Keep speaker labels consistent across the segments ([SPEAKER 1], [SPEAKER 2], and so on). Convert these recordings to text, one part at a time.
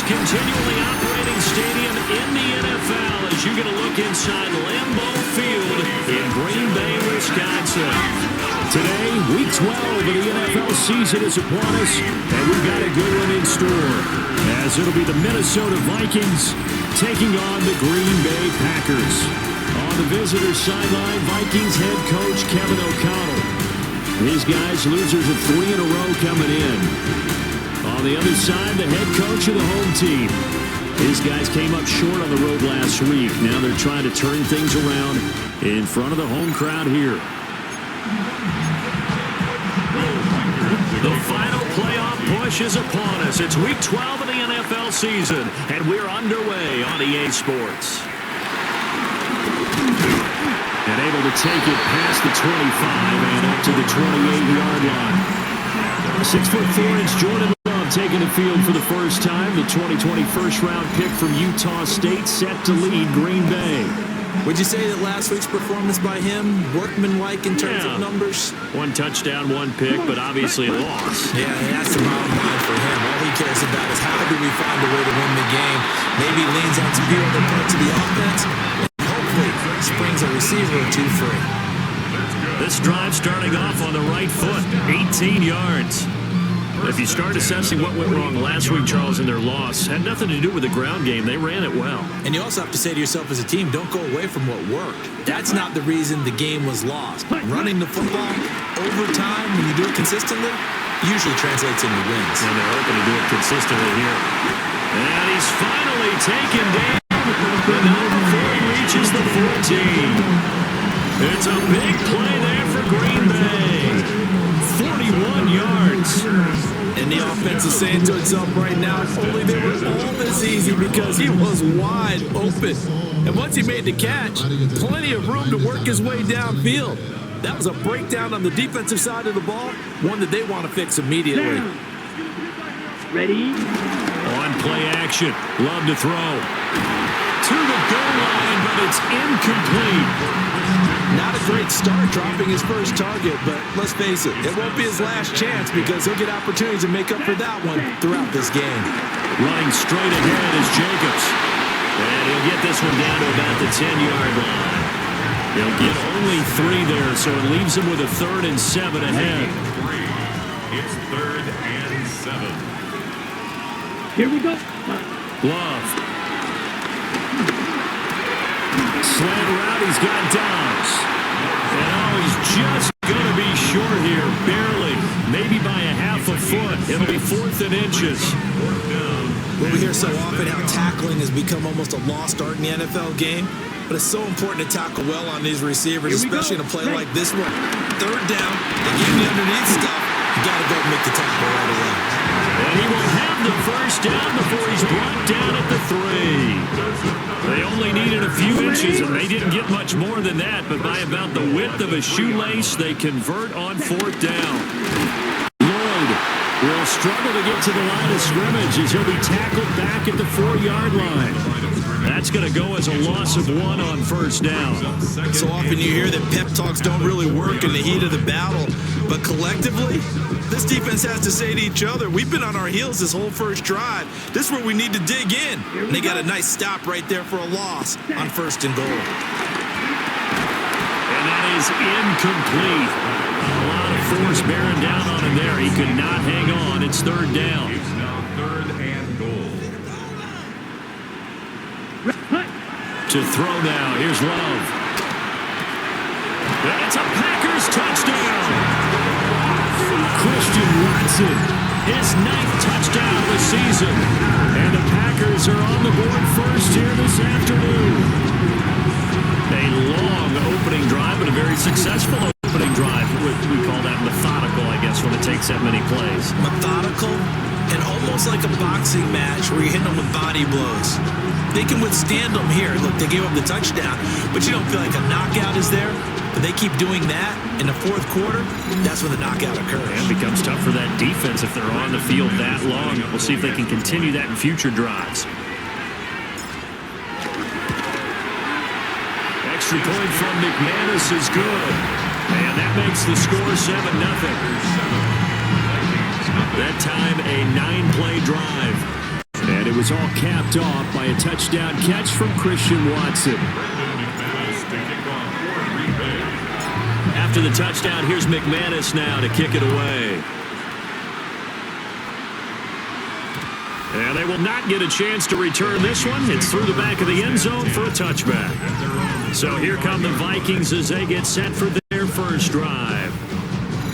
[SPEAKER 1] continually operating stadium in the NFL as you get a look inside Lambeau Field in Green Bay, Wisconsin. Today, Week 12 of the NFL season is upon us, and we've got a good one in store, as it'll be the Minnesota Vikings taking on the Green Bay Packers. On the visitor sideline, Vikings head coach Kevin O'Connell. His guys, losers of 3 in a row coming in. On the other side, the head coach of the home team. His guys came up short on the road last week. Now they're trying to turn things around in front of the home crowd here. The final playoff push is upon us. It's Week 12 of the NFL season, and we're underway on EA Sports. And able to take it past the 25 and up to the 28-yard line. 6'4" Jordan Love taking the field for the first time. The 2020 first-round pick from Utah State set to lead Green Bay.
[SPEAKER 2] Would you say that last week's performance by him, workmanlike in terms of numbers?
[SPEAKER 1] 1 touchdown, 1 pick, but obviously a loss.
[SPEAKER 2] Yeah, that's the bottom line for him. All he cares about is how do we find a way to win the game. Maybe leans on some few other parts of the offense. Springs a receiver or two free.
[SPEAKER 1] This drive starting off on the right foot, 18 yards. If you start assessing what went wrong last week, Charles, in their loss, had nothing to do with the ground game. They ran it well.
[SPEAKER 2] And you also have to say to yourself as a team, don't go away from what worked. That's not the reason the game was lost. Running the football over time, when you do it consistently, usually translates into wins.
[SPEAKER 1] And they're hoping to do it consistently here. And he's finally taken down. But not before he reaches the 14. It's a big play there for Green Bay. 41 yards.
[SPEAKER 2] And the offense is saying to itself right now, if only they were all this easy, because he was wide open. And once he made the catch, plenty of room to work his way downfield. That was a breakdown on the defensive side of the ball, one that they want to fix immediately.
[SPEAKER 3] Ready?
[SPEAKER 1] On play action. Love to throw. To the goal line, but it's incomplete.
[SPEAKER 2] Not a great start dropping his first target, but let's face it, it won't be his last chance because he'll get opportunities to make up for that one throughout this game.
[SPEAKER 1] Running straight ahead is Jacobs. And he'll get this one down to about the 10-yard line. He'll get only 3 there, so it leaves him with a 3rd and 7 ahead.
[SPEAKER 4] It's 3rd and 7.
[SPEAKER 3] Here we go.
[SPEAKER 1] Love. Slant route, he's got Downs. And he's just going to be short here, barely. Maybe by a half a foot. It'll be 4th and inches.
[SPEAKER 2] Well, we hear so often how tackling has become almost a lost art in the NFL game. But it's so important to tackle well on these receivers, especially in a play like this one. 3rd down, they give you underneath stuff. You got to go make the tackle right away.
[SPEAKER 1] And he will have the first down before he's brought down at the 3. They only needed a few inches, and they didn't get much more than that. But by about the width of a shoelace, they convert on 4th down. Lloyd will struggle to get to the line of scrimmage as he'll be tackled back at the 4-yard line. That's going to go as a loss of 1 on 1st down.
[SPEAKER 2] So often you hear that pep talks don't really work in the heat of the battle. But collectively, this defense has to say to each other, we've been on our heels this whole first drive. This is where we need to dig in. And they got a nice stop right there for a loss on 1st and goal.
[SPEAKER 1] And that is incomplete. A lot of force bearing down on him there. He could not hang on. It's 3rd down.
[SPEAKER 4] It's now 3rd and goal.
[SPEAKER 1] To throw now. Here's Love. That's a Packers touchdown. Christian Watson, his 9th touchdown of the season. And the Packers are on the board first here this afternoon. A long opening drive, but a very successful opening drive. We call that methodical, I guess, when it takes that many plays.
[SPEAKER 2] Methodical and almost like a boxing match where you're hitting them with body blows. They can withstand them here. Look, they gave up the touchdown, but you don't feel like a knockout is there. But they keep doing that in the 4th quarter, that's when the knockout occurs.
[SPEAKER 1] And it becomes tough for that defense if they're on the field that long. We'll see if they can continue that in future drives. Extra point from McManus is good. And that makes the score 7-0. That time a 9-play drive. And it was all capped off by a touchdown catch from Christian Watson. After the touchdown, here's McManus now to kick it away. And they will not get a chance to return this one. It's through the back of the end zone for a touchback. So here come the Vikings as they get set for their first drive.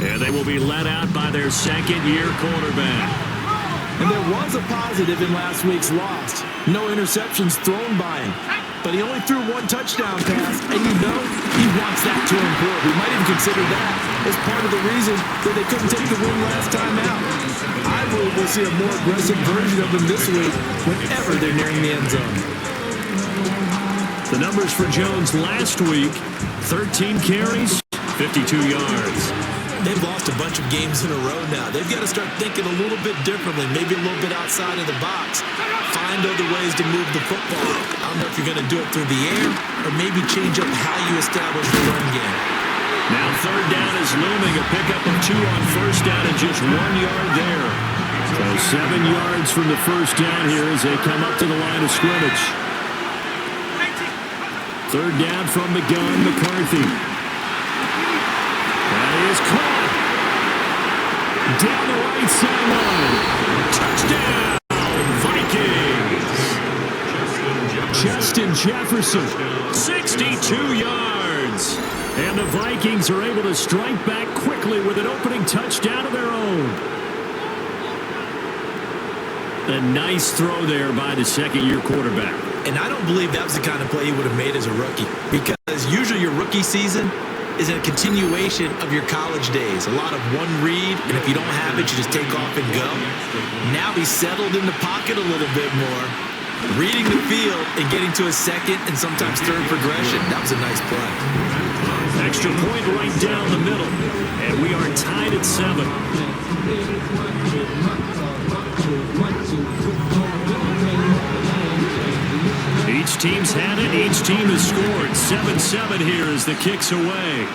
[SPEAKER 1] And they will be led out by their second-year quarterback.
[SPEAKER 2] And there was a positive in last week's loss. No interceptions thrown by him. But he only threw one touchdown pass, and you know he wants that to improve. We might even consider that as part of the reason that they couldn't take the win last time out. I believe we'll see a more aggressive version of him this week whenever they're nearing the end zone.
[SPEAKER 1] The numbers for Jones last week, 13 carries, 52 yards.
[SPEAKER 2] They've lost a bunch of games in a row now. They've got to start thinking a little bit differently, maybe a little bit outside of the box. Find other ways to move the football. I don't know if you're going to do it through the air or maybe change up how you establish the run game.
[SPEAKER 1] Now third down is looming, a pickup of 2 on first down and just 1 yard there. So 7 yards from the first down here as they come up to the line of scrimmage. Third down from the gun, McCarthy. That is caught. Down the right sideline. Touchdown, Vikings. Justin Jefferson, 62 yards. And the Vikings are able to strike back quickly with an opening touchdown of their own. A nice throw there by the second-year quarterback.
[SPEAKER 2] And I don't believe that was the kind of play he would have made as a rookie, because usually your rookie season is a continuation of your college days. A lot of one read, and if you don't have it, you just take off and go. Now he's settled in the pocket a little bit more, reading the field and getting to a second and sometimes third progression. That was a nice play.
[SPEAKER 1] Extra point right down the middle, and we are tied at 7. Each team's had it. Each team has scored. 7-7 here as the kick's away.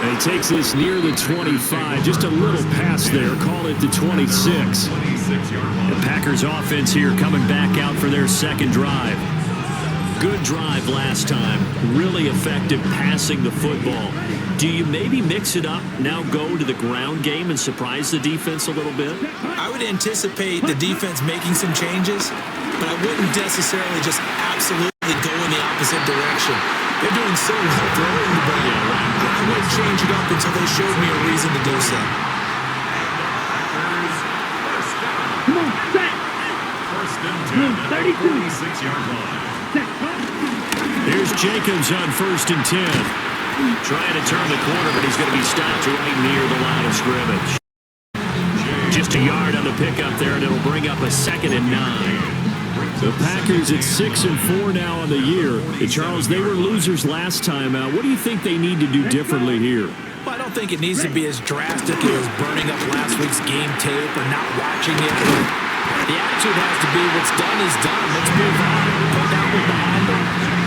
[SPEAKER 1] And he takes this near the 25. Just a little pass there. Call it the 26. The Packers offense here coming back out for their second drive. Good drive last time. Really effective passing the football. Do you maybe mix it up, now go to the ground game and surprise the defense a little bit?
[SPEAKER 2] I would anticipate the defense making some changes, but I wouldn't necessarily just absolutely go in the opposite direction. They're doing so well throwing the ball. I wouldn't change it up until they showed me a reason to do so.
[SPEAKER 3] Come on, set.
[SPEAKER 4] First and 10 at the 46-yard line.
[SPEAKER 1] Here's Jacobs on 1st and 10. Trying to turn the corner, but he's going to be stopped right near the line of scrimmage. Just a yard on the pickup there, and it'll bring up a 2nd and 9. The Packers at 6-4 now on the year. And Charles, they were losers last time out. What do you think they need to do differently here?
[SPEAKER 2] Well, I don't think it needs to be as drastic as burning up last week's game tape or not watching it. The attitude has to be what's done is done. Let's move on. Put that one behind them.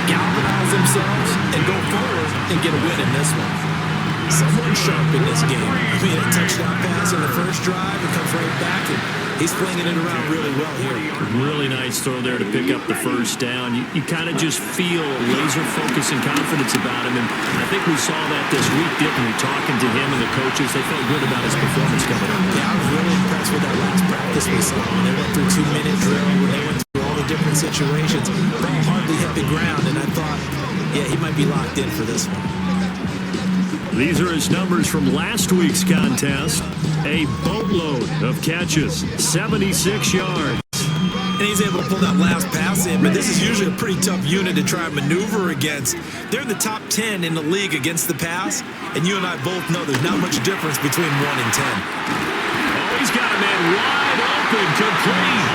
[SPEAKER 2] Galvanize themselves and go forward and get a win in this one. Someone sharp in this game. I mean, a touchdown pass on the first drive and comes right back, and he's flinging it around really well here.
[SPEAKER 1] Really nice throw there to pick up the first down. You kind of just feel laser focus and confidence about him, and I think we saw that this week, didn't we? Talking to him and the coaches, they felt good about his performance coming up.
[SPEAKER 2] Yeah, I was really impressed with that last practice we saw. When they went through 2-minute drill, when they went through all the different situations, ball hardly hit the ground, and I thought, yeah, he might be locked in for this one.
[SPEAKER 1] These are his numbers from last week's contest. A boatload of catches, 76 yards.
[SPEAKER 2] And he's able to pull that last pass in, but this is usually a pretty tough unit to try and maneuver against. They're in the top 10 in the league against the pass, and you and I both know there's not much difference between 1 and 10.
[SPEAKER 1] Oh, he's got a man wide open, complete.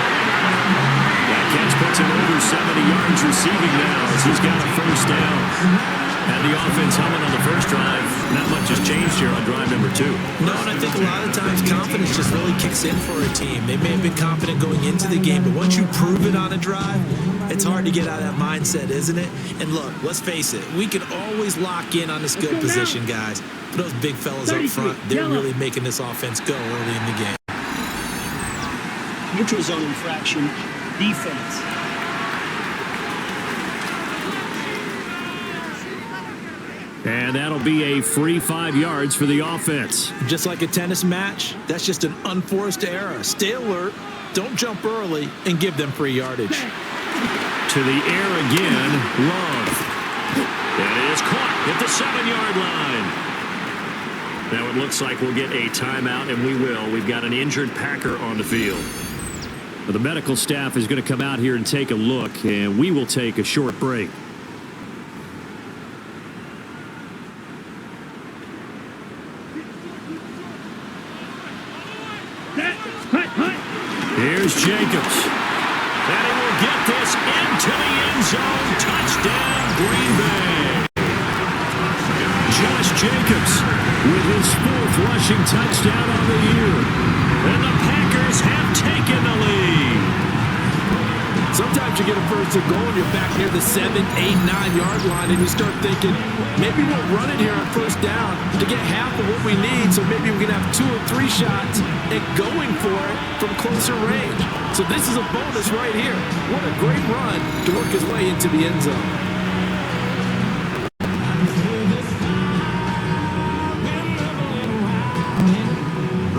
[SPEAKER 1] That catch puts him over 70 yards receiving now as he's got a first down. And the offense humming on the first drive. Not much has changed here on drive number 2.
[SPEAKER 2] No, and I think a lot of times confidence just really kicks in for a team. They may have been confident going into the game, but once you prove it on a drive, It's hard to get out of that mindset, isn't it? And look, let's face it, we can always lock in on the skill position, guys. But those big fellas up front, they're really making this offense go early in the game.
[SPEAKER 5] Neutral zone infraction, defense.
[SPEAKER 1] And that'll be a free 5 yards for the offense.
[SPEAKER 2] Just like a tennis match, that's just an unforced error. Stay alert, don't jump early, and give them free yardage.
[SPEAKER 1] To the air again, Love. That is caught at the 7-yard line. Now it looks like we'll get a timeout, and we will. We've got an injured Packer on the field. The medical staff is going to come out here and take a look, and we will take a short break. Here's Jacobs. And he will get this into the end zone. Touchdown, Green Bay. Josh Jacobs with his 4th rushing touchdown on the year. And the Packers have taken the lead.
[SPEAKER 2] Sometimes you get a first and goal and you're back near the 7, 8, 9-yard line and you start thinking, maybe we'll run it here on first down to get half of what we need, so maybe we can have 2 or 3 shots at going for it from closer range. So this is a bonus right here. What a great run to work his way into the end zone.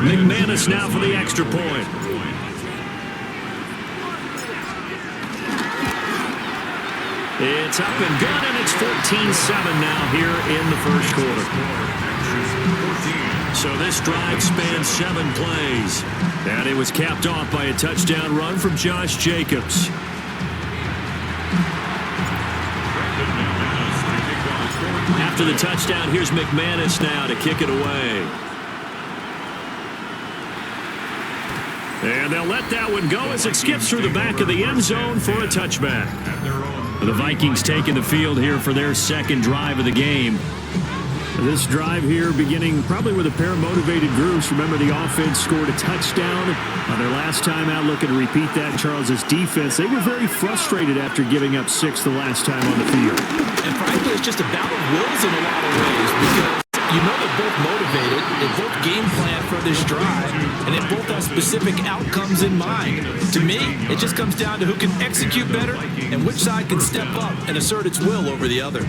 [SPEAKER 1] McManus now for the extra point. It's up and good, and it's 14-7 now here in the first quarter. So this drive spans 7 plays. And it was capped off by a touchdown run from Josh Jacobs. After the touchdown, here's McManus now to kick it away. And they'll let that one go as it skips through the back of the end zone for a touchback. The Vikings taking the field here for their 2nd drive of the game. This drive here beginning probably with a pair of motivated groups. Remember, the offense scored a touchdown on their last time out. Looking to repeat that. Charles's defense, they were very frustrated after giving up 6 the last time on the field.
[SPEAKER 2] And frankly, it's just a battle of wills in a lot of ways, because you know they're both motivated, they both game plan for this drive, and they both have specific outcomes in mind. To me, it just comes down to who can execute better and which side can step up and assert its will over the other.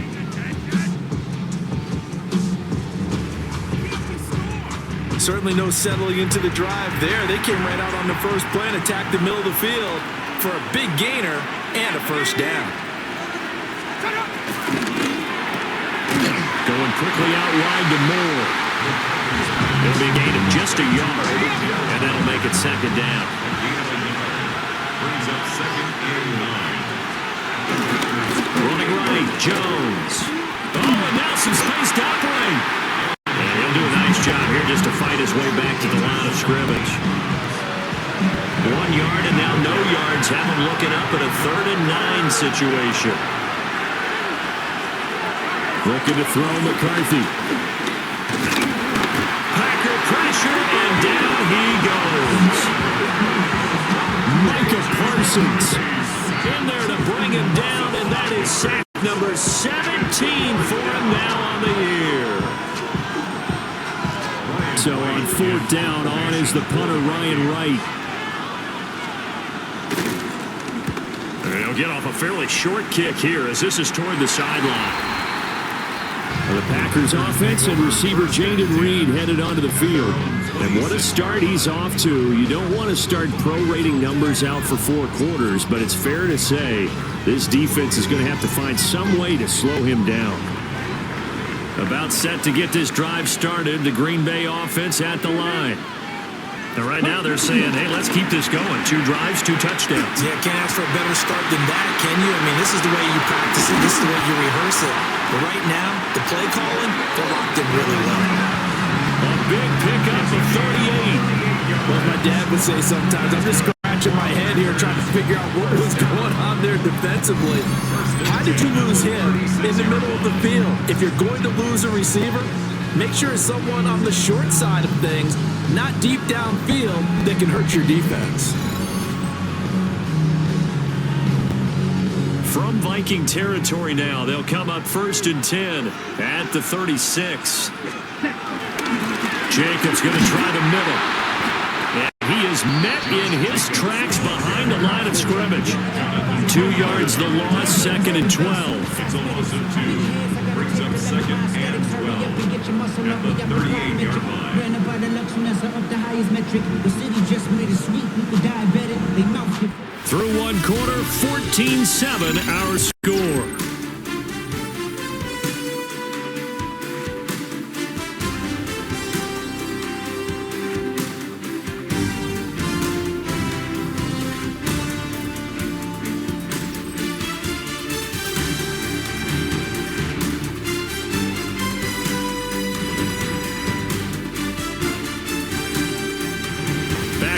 [SPEAKER 2] Certainly no settling into the drive there. They came right out on the first play and attacked the middle of the field for a big gainer and a first down.
[SPEAKER 1] Going quickly out wide to Moore. It'll be a gain of just a yard, and that'll make it 2nd down.
[SPEAKER 4] Brings up 2nd and 9.
[SPEAKER 1] Running right, Jones. Oh, and now some space to operate. And he'll do a nice job here just to fight his way back to the line of scrimmage. 1 yard and now no yards. Have him looking up at a 3rd and 9 situation. Looking to throw McCarthy. Packer pressure, and down he goes. Micah Parsons in there to bring him down, and that is sack number 17 for him now on the year. So on 4th down, on is the punter, Ryan Wright. And he'll get off a fairly short kick here as this is toward the sideline. The Packers offense and receiver Jaden Reed headed onto the field. And what a start he's off to. You don't want to start prorating numbers out for 4 quarters, but it's fair to say this defense is going to have to find some way to slow him down. About set to get this drive started, the Green Bay offense at the line. And right now they're saying, hey, let's keep this going. 2 drives, 2 touchdowns.
[SPEAKER 2] Yeah, can't ask for a better start than that, can you? I mean, this is the way you practice it. This is the way you rehearse it. But right now, the play calling, they're locked in really well.
[SPEAKER 1] A big pickup of 38.
[SPEAKER 2] Well, my dad would say sometimes, I'm just scratching my head here trying to figure out what was going on there defensively. How did you lose him in the middle of the field? If you're going to lose a receiver, make sure it's someone on the short side of things, not deep downfield, that can hurt your defense.
[SPEAKER 1] Viking territory now. They'll come up 1st and 10 at the 36. Jacobs going to try the middle. And he is met in his tracks behind the line of scrimmage. 2 yards the loss, 2nd and 12.
[SPEAKER 4] It's a loss of 2. Brings up 2nd and 12 at the 38-yard line.
[SPEAKER 1] Through one quarter, 14-7 our score.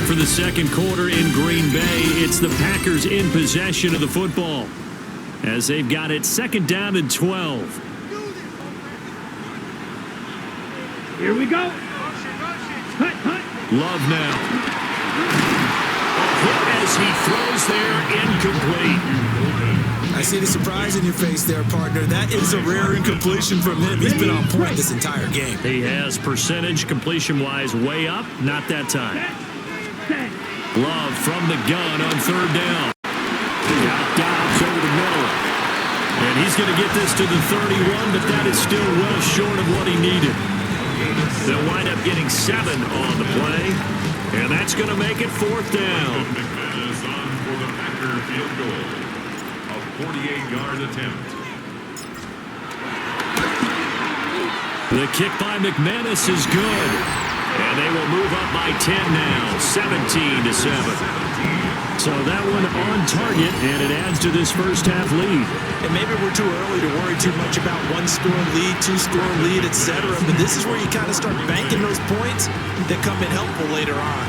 [SPEAKER 1] For the second quarter in Green Bay, it's the Packers in possession of the football as they've got it 2nd down and 12.
[SPEAKER 3] Here we go.
[SPEAKER 1] Love now. A hit as he throws there, incomplete.
[SPEAKER 2] I see the surprise in your face there, partner. That is a rare incompletion from him. He's been on point this entire game.
[SPEAKER 1] He has percentage completion-wise way up, not that time. Love from the gun on 3rd down. Got Dobbs over the middle. And he's going to get this to the 31, but that is still well short of what he needed. They'll wind up getting 7 on the play, and that's going to make it 4th down.
[SPEAKER 4] McManus on for the Packer field goal. A 48-yard attempt.
[SPEAKER 1] The kick by McManus is good. And they will move up by 10 now, 17-7. So that one on target, and it adds to this first half lead.
[SPEAKER 2] And maybe we're too early to worry too much about 1-score lead, 2-score lead, etc. But this is where you kind of start banking those points that come in helpful later on.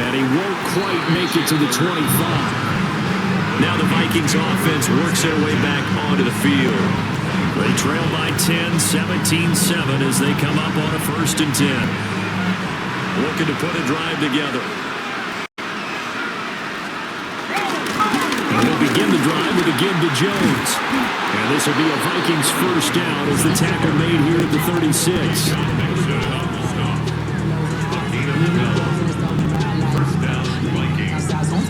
[SPEAKER 1] And he won't quite make it to the 25. Now the Vikings offense works their way back onto the field. They trail by 10, 17-7 as they come up on a 1st and 10. Looking to put a drive together. And they'll begin the drive with a give to Jones. And this will be a Vikings 1st down as the tackle made here at the 36.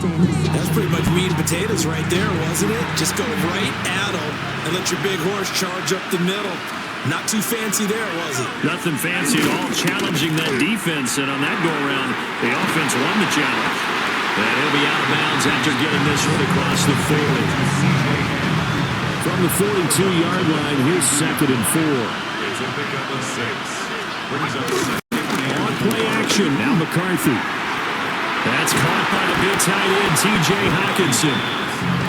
[SPEAKER 2] That's pretty much meat and potatoes right there, wasn't it? Just go right at them and let your big horse charge up the middle. Not too fancy there, was it?
[SPEAKER 1] Nothing fancy at all, challenging that defense, and on that go-around, the offense won the challenge. And he'll be out of bounds after getting this one across the 40. From the 42-yard line, here's 2nd and 4.
[SPEAKER 4] It's a pickup of 6. Brings up 2nd and
[SPEAKER 1] On play action, now McCarthy. That's caught by the big tight end, T.J. Hawkinson.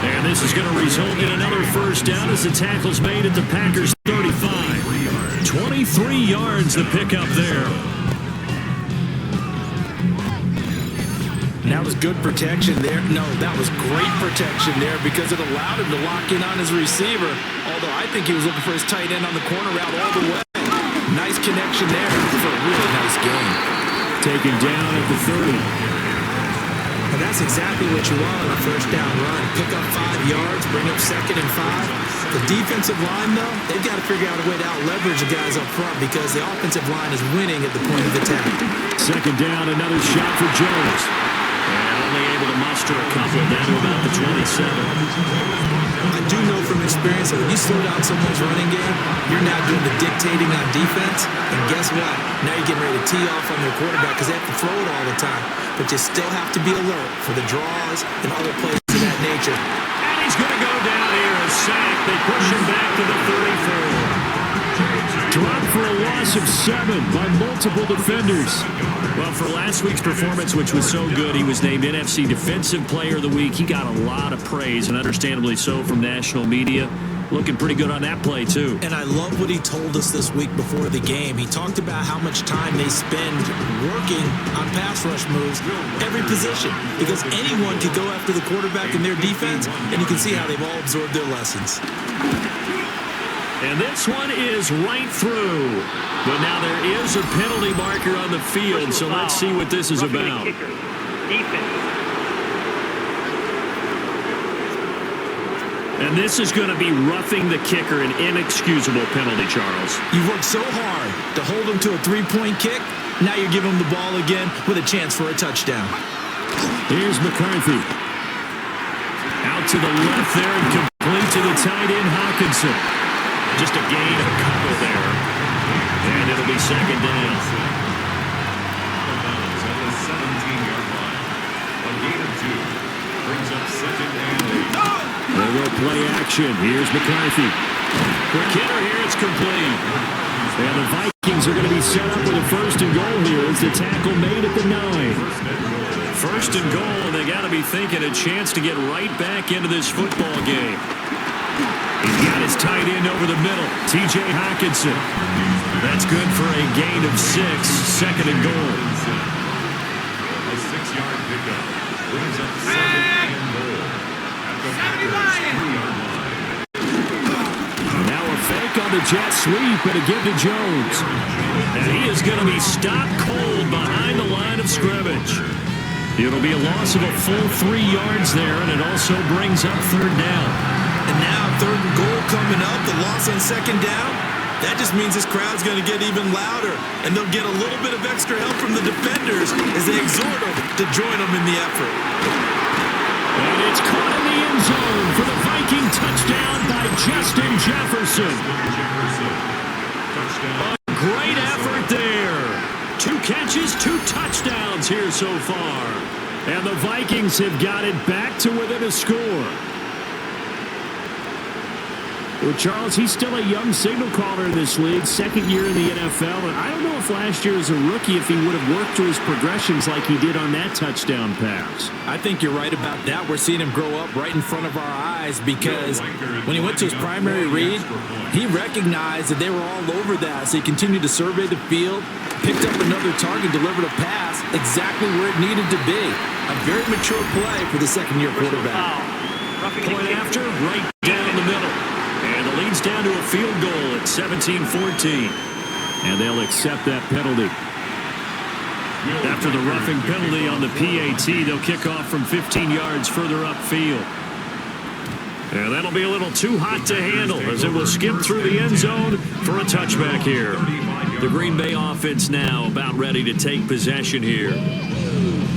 [SPEAKER 1] And this is going to result in another 1st down as the tackle's made at the Packers' 35. 23 yards the pickup there.
[SPEAKER 2] That was good protection there. No, that was great protection there because it allowed him to lock in on his receiver. Although I think he was looking for his tight end on the corner route all the way. Nice connection there for a really nice game.
[SPEAKER 1] Taken down at the 30.
[SPEAKER 2] And that's exactly what you want on a 1st down run. Pick up 5 yards, bring up 2nd and 5. The defensive line, though, they've got to figure out a way to out-leverage the guys up front because the offensive line is winning at the point of attack.
[SPEAKER 1] 2nd down, another shot for Jones. And only able to muster a couple down to about the 27.
[SPEAKER 2] I do know from experience that when you slow down someone's running game, you're now doing the dictating on defense. And guess what? Now you're getting ready to tee off on their quarterback because they have to throw it all the time. But you still have to be alert for the draws and other plays of that nature.
[SPEAKER 1] And he's going to go down here, a sack. They push him back to the 34. Dropped for a loss of 7 by multiple defenders. Well, for last week's performance, which was so good, he was named NFC Defensive Player of the Week. He got a lot of praise, and understandably so, from national media. Looking pretty good on that play, too.
[SPEAKER 2] And I love what he told us this week before the game. He talked about how much time they spend working on pass rush moves, every position, because anyone could go after the quarterback in their defense, and you can see how they've all absorbed their lessons.
[SPEAKER 1] And this one is right through. But now there is a penalty marker on the field, so let's see what this is about. And this is going to be roughing the kicker, an inexcusable penalty, Charles.
[SPEAKER 2] You've worked so hard to hold him to a three-point kick. Now you're giving him the ball again with a chance for a touchdown.
[SPEAKER 1] Here's McCarthy. Out to the left there and complete to the tight end, Hawkinson. Just a gain of a couple there. And it'll be second down.
[SPEAKER 6] At the 17-yard line. A gain of 2. Brings up second and 8.
[SPEAKER 1] They will play action. Here's McCarthy. Quick hitter here. It's complete. And the Vikings are going to be set up with a first and goal here as the tackle made at the 9. First and goal, and they got to be thinking a chance to get right back into this football game. He's got his tight end over the middle, T.J. Hawkinson. That's good for a gain of 6, second and goal.
[SPEAKER 6] A 6-yard pickup. Brings up second and goal. At the Packers' 3-yard line.
[SPEAKER 1] Now a fake on the jet sweep and a give to Jones. And he is going to be stopped cold behind the line of scrimmage. It'll be a loss of a full 3 yards there, and it also brings up third down.
[SPEAKER 2] And now third and goal coming up, the loss on second down. That just means this crowd's going to get even louder, and they'll get a little bit of extra help from the defenders as they exhort them to join them in the effort.
[SPEAKER 1] And it's caught in the end zone for the Viking touchdown by Justin Jefferson. A great effort there. 2 catches, 2 touchdowns here so far. And the Vikings have got it back to within a score. Well, Charles, he's still a young signal caller in this league, second year in the NFL, and I don't know if last year as a rookie if he would have worked through his progressions like he did on that touchdown pass.
[SPEAKER 2] I think you're right about that. We're seeing him grow up right in front of our eyes because when he went to his primary read, he recognized that they were all over that, so he continued to survey the field, picked up another target, delivered a pass exactly where it needed to be. A very mature play for the second-year quarterback.
[SPEAKER 1] Point after, right down the middle. And the lead's down to a field goal at 17-14. And they'll accept that penalty. After the roughing penalty on the PAT, they'll kick off from 15 yards further upfield. And that'll be a little too hot to handle as it will skip through the end zone for a touchback here. The Green Bay offense now about ready to take possession here.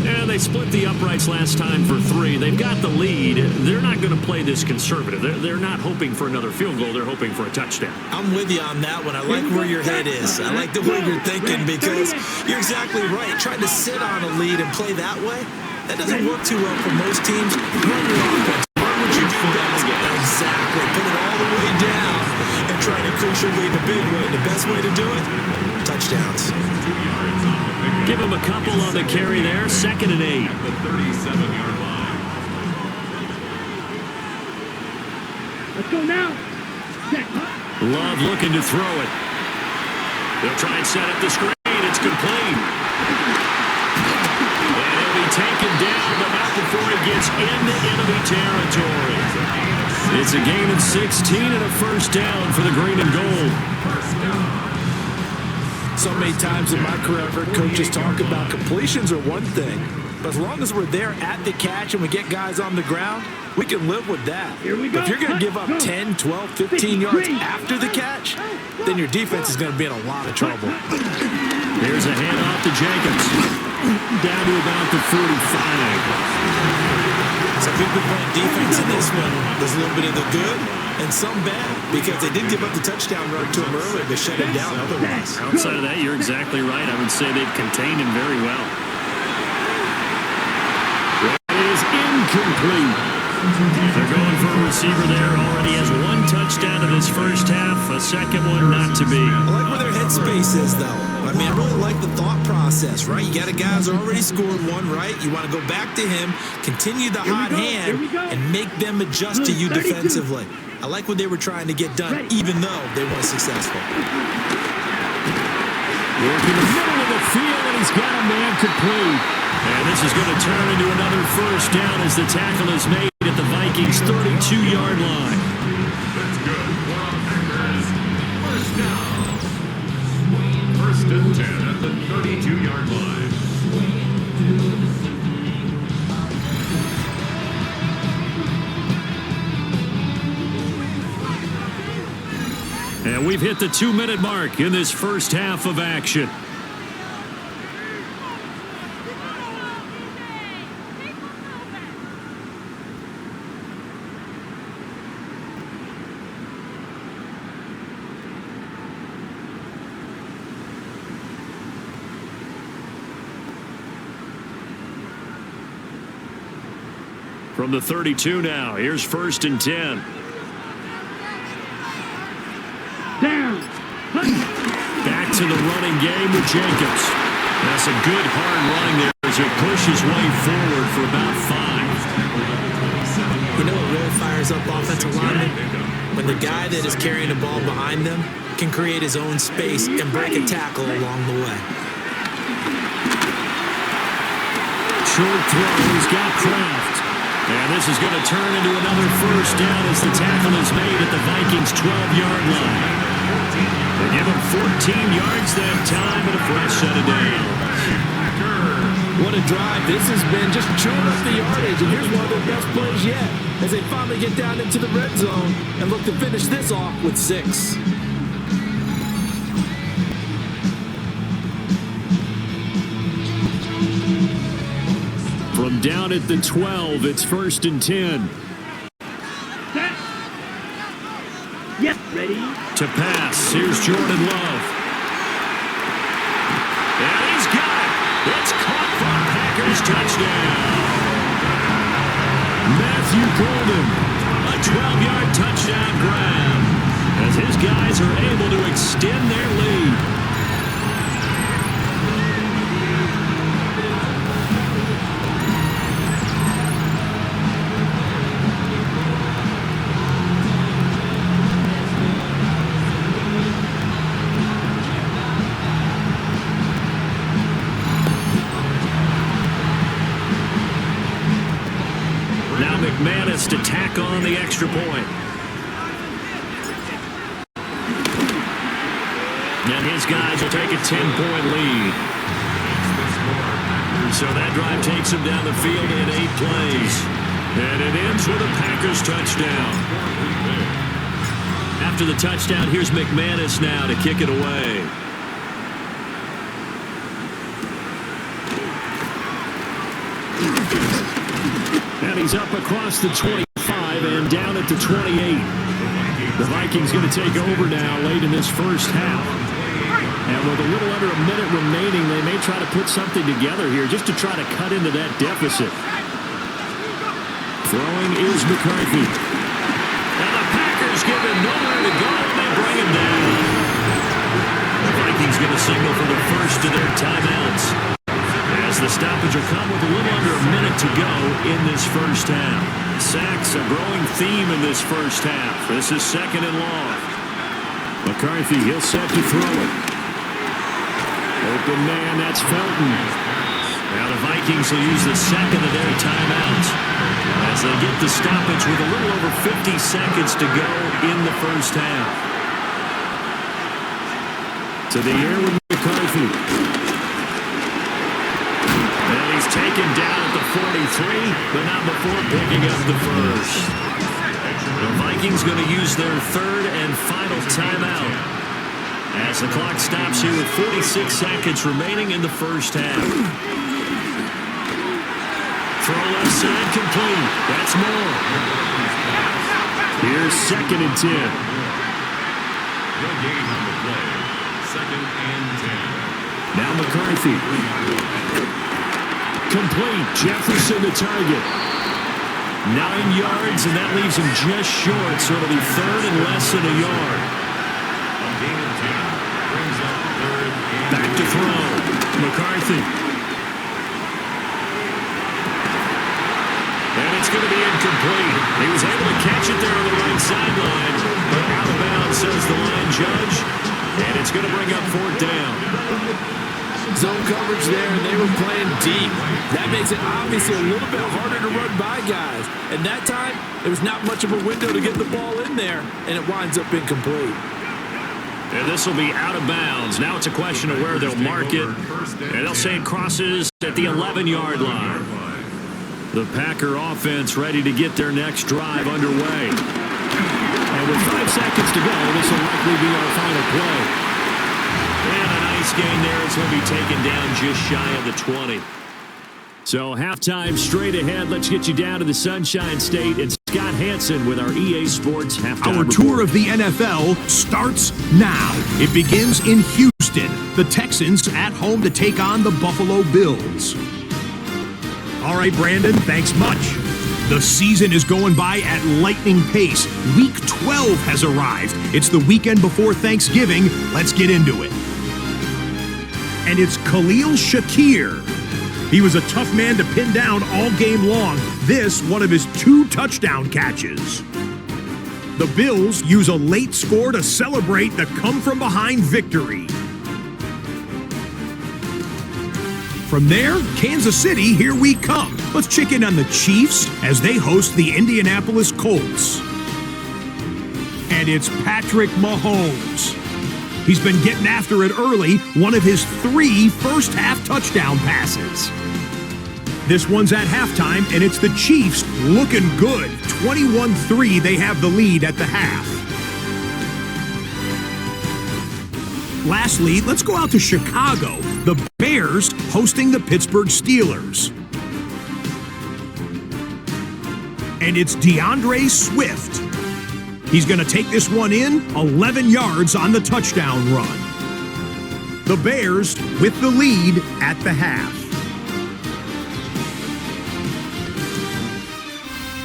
[SPEAKER 1] And they split the uprights last time for 3. They've got the lead. They're not going to play this conservative. They're not hoping for another field goal. They're hoping for a touchdown.
[SPEAKER 2] I'm with you on that one. I like where your head is. I like the way you're thinking because you're exactly right. Trying to sit on a lead and play that way, that doesn't work too well for most teams. Run your offense. Run what you do best. Exactly. Put it all the way down and try to increase your lead the big way. The best way to do it, touchdowns.
[SPEAKER 1] Give him a couple on the carry there. Second and 8.
[SPEAKER 6] At the 37-yard line.
[SPEAKER 3] Let's go now. Set.
[SPEAKER 1] Love looking to throw it. They'll try and set up the screen. It's complete. And he'll be taken down, but not before he gets into enemy territory. It's a gain of 16 and a first down for the green and gold.
[SPEAKER 2] So many times in my career, I've heard coaches talk about completions are one thing, but as long as we're there at the catch and we get guys on the ground, we can live with that.
[SPEAKER 3] Here we go.
[SPEAKER 2] If you're going to give up 10, 12, 15 yards after the catch, then your defense is going to be in a lot of trouble.
[SPEAKER 1] Here's a handoff to Jacobs. Down to about the 45.
[SPEAKER 2] Some people playing defense in this one. There's a little bit of the good and some bad because they did give up the touchdown run to him earlier to shut him down otherwise.
[SPEAKER 1] Outside of that, you're exactly right. I would say they've contained him very well. It is incomplete. They're going for a receiver there. Already has 1 touchdown in this first half. A second one not to be.
[SPEAKER 2] I like where their headspace is, though. I mean, I really like the thought process, right? You got a guy who's already scored 1, right? You want to go back to him, continue the hot hand, and make them adjust to you defensively. I like what they were trying to get done, even though they weren't successful.
[SPEAKER 1] Working the middle of the field, and he's got a man complete. And this is going to turn into another first down as the tackle is made at the Vikings' 32-yard line.
[SPEAKER 6] That's good. For the Packers,
[SPEAKER 1] And we've hit the 2-minute mark in this first half of action. From the 32 now, here's 1st and 10.
[SPEAKER 3] Down.
[SPEAKER 1] Back to the running game with Jacobs. That's a good hard running there as he pushes way forward for about 5.
[SPEAKER 2] You know what really fires up offensive linemen? When the guy that is carrying the ball behind them can create his own space and break a tackle along the way.
[SPEAKER 1] Short throw, he's got Kraft. And this is going to turn into another first down as the tackle is made at the Vikings' 12-yard line. They give him 14 yards that time and a fresh set of downs.
[SPEAKER 2] What a drive this has been, just chewing up the yardage. And here's one of their best plays yet as they finally get down into the red zone and look to finish this off with 6.
[SPEAKER 1] From down at the 12, it's 1st and 10.
[SPEAKER 3] Set. Yes, ready.
[SPEAKER 1] To pass, here's Jordan Love. And he's got it. It's caught for a Packers touchdown. Matthew Golden, a 12-yard touchdown grab as his guys are able to extend their lead. McManus to tack on the extra point. And his guys will take a 10-point lead. So that drive takes him down the field in 8 plays. And it ends with a Packers touchdown. After the touchdown, here's McManus now to kick it away. And he's up across the 25 and down at the 28. The Vikings going to take over now late in this first half. And with a little under a minute remaining, they may try to put something together here just to try to cut into that deficit. Throwing is McCarthy. And the Packers give him nowhere to go. They bring him down. The Vikings going to signal for the first of their timeouts, as the stoppage will come with a little under a minute to go in this first half. Sacks a growing theme in this first half. This is 2nd and long. McCarthy, he'll set to throw it. Open man, that's Felton. Now the Vikings will use the second of their timeouts as they get the stoppage with a little over 50 seconds to go in the first half. To the air with McCarthy. Taken down at the 43, but not before picking up the first. The Vikings going to use their 3rd and final timeout as the clock stops here with 46 seconds remaining in the first half. Throw left side complete. That's more. Here's 2nd and 10.
[SPEAKER 6] Good game on the play. 2nd and 10.
[SPEAKER 1] Now McCarthy. Complete. Jefferson the target. 9 yards, and that leaves him just short, so it'll be 3rd and less than a yard. Back to throw. McCarthy. And it's going to be incomplete. He was able to catch it there on the right sideline, but out of bounds, says the line judge, and it's going to bring up 4th down.
[SPEAKER 2] Zone coverage there, and they were playing deep. That makes it obviously a little bit harder to run by guys. And that time, there was not much of a window to get the ball in there, and it winds up incomplete.
[SPEAKER 1] And this will be out of bounds. Now it's a question of where they'll mark it. And they'll say it crosses at the 11-yard line. The Packer offense ready to get their next drive underway. And with 5 seconds to go, this will likely be our final play. And a nice gain there as he'll be taken down just shy of the 20. So halftime straight ahead. Let's get you down to the Sunshine State and Scott Hansen with our EA Sports halftime
[SPEAKER 7] Our
[SPEAKER 1] report.
[SPEAKER 7] tour of the NFL starts now. It begins in Houston. The Texans at home to take on the Buffalo Bills. All right, Brandon, thanks much. The season is going by at lightning pace. Week 12 has arrived. It's the weekend before Thanksgiving. Let's get into it. And it's Khalil Shakir. He was a tough man to pin down all game long. This, one of his 2 touchdown catches. The Bills use a late score to celebrate the come-from-behind victory. From there, Kansas City, here we come. Let's check in on the Chiefs as they host the Indianapolis Colts. And it's Patrick Mahomes. He's been getting after it early, one of his 3 first-half touchdown passes. This one's at halftime, and it's the Chiefs looking good. 21-3, they have the lead at the half. Lastly, let's go out to Chicago. The Bears hosting the Pittsburgh Steelers. And it's DeAndre Swift. He's going to take this one in, 11 yards on the touchdown run. The Bears with the lead at the half.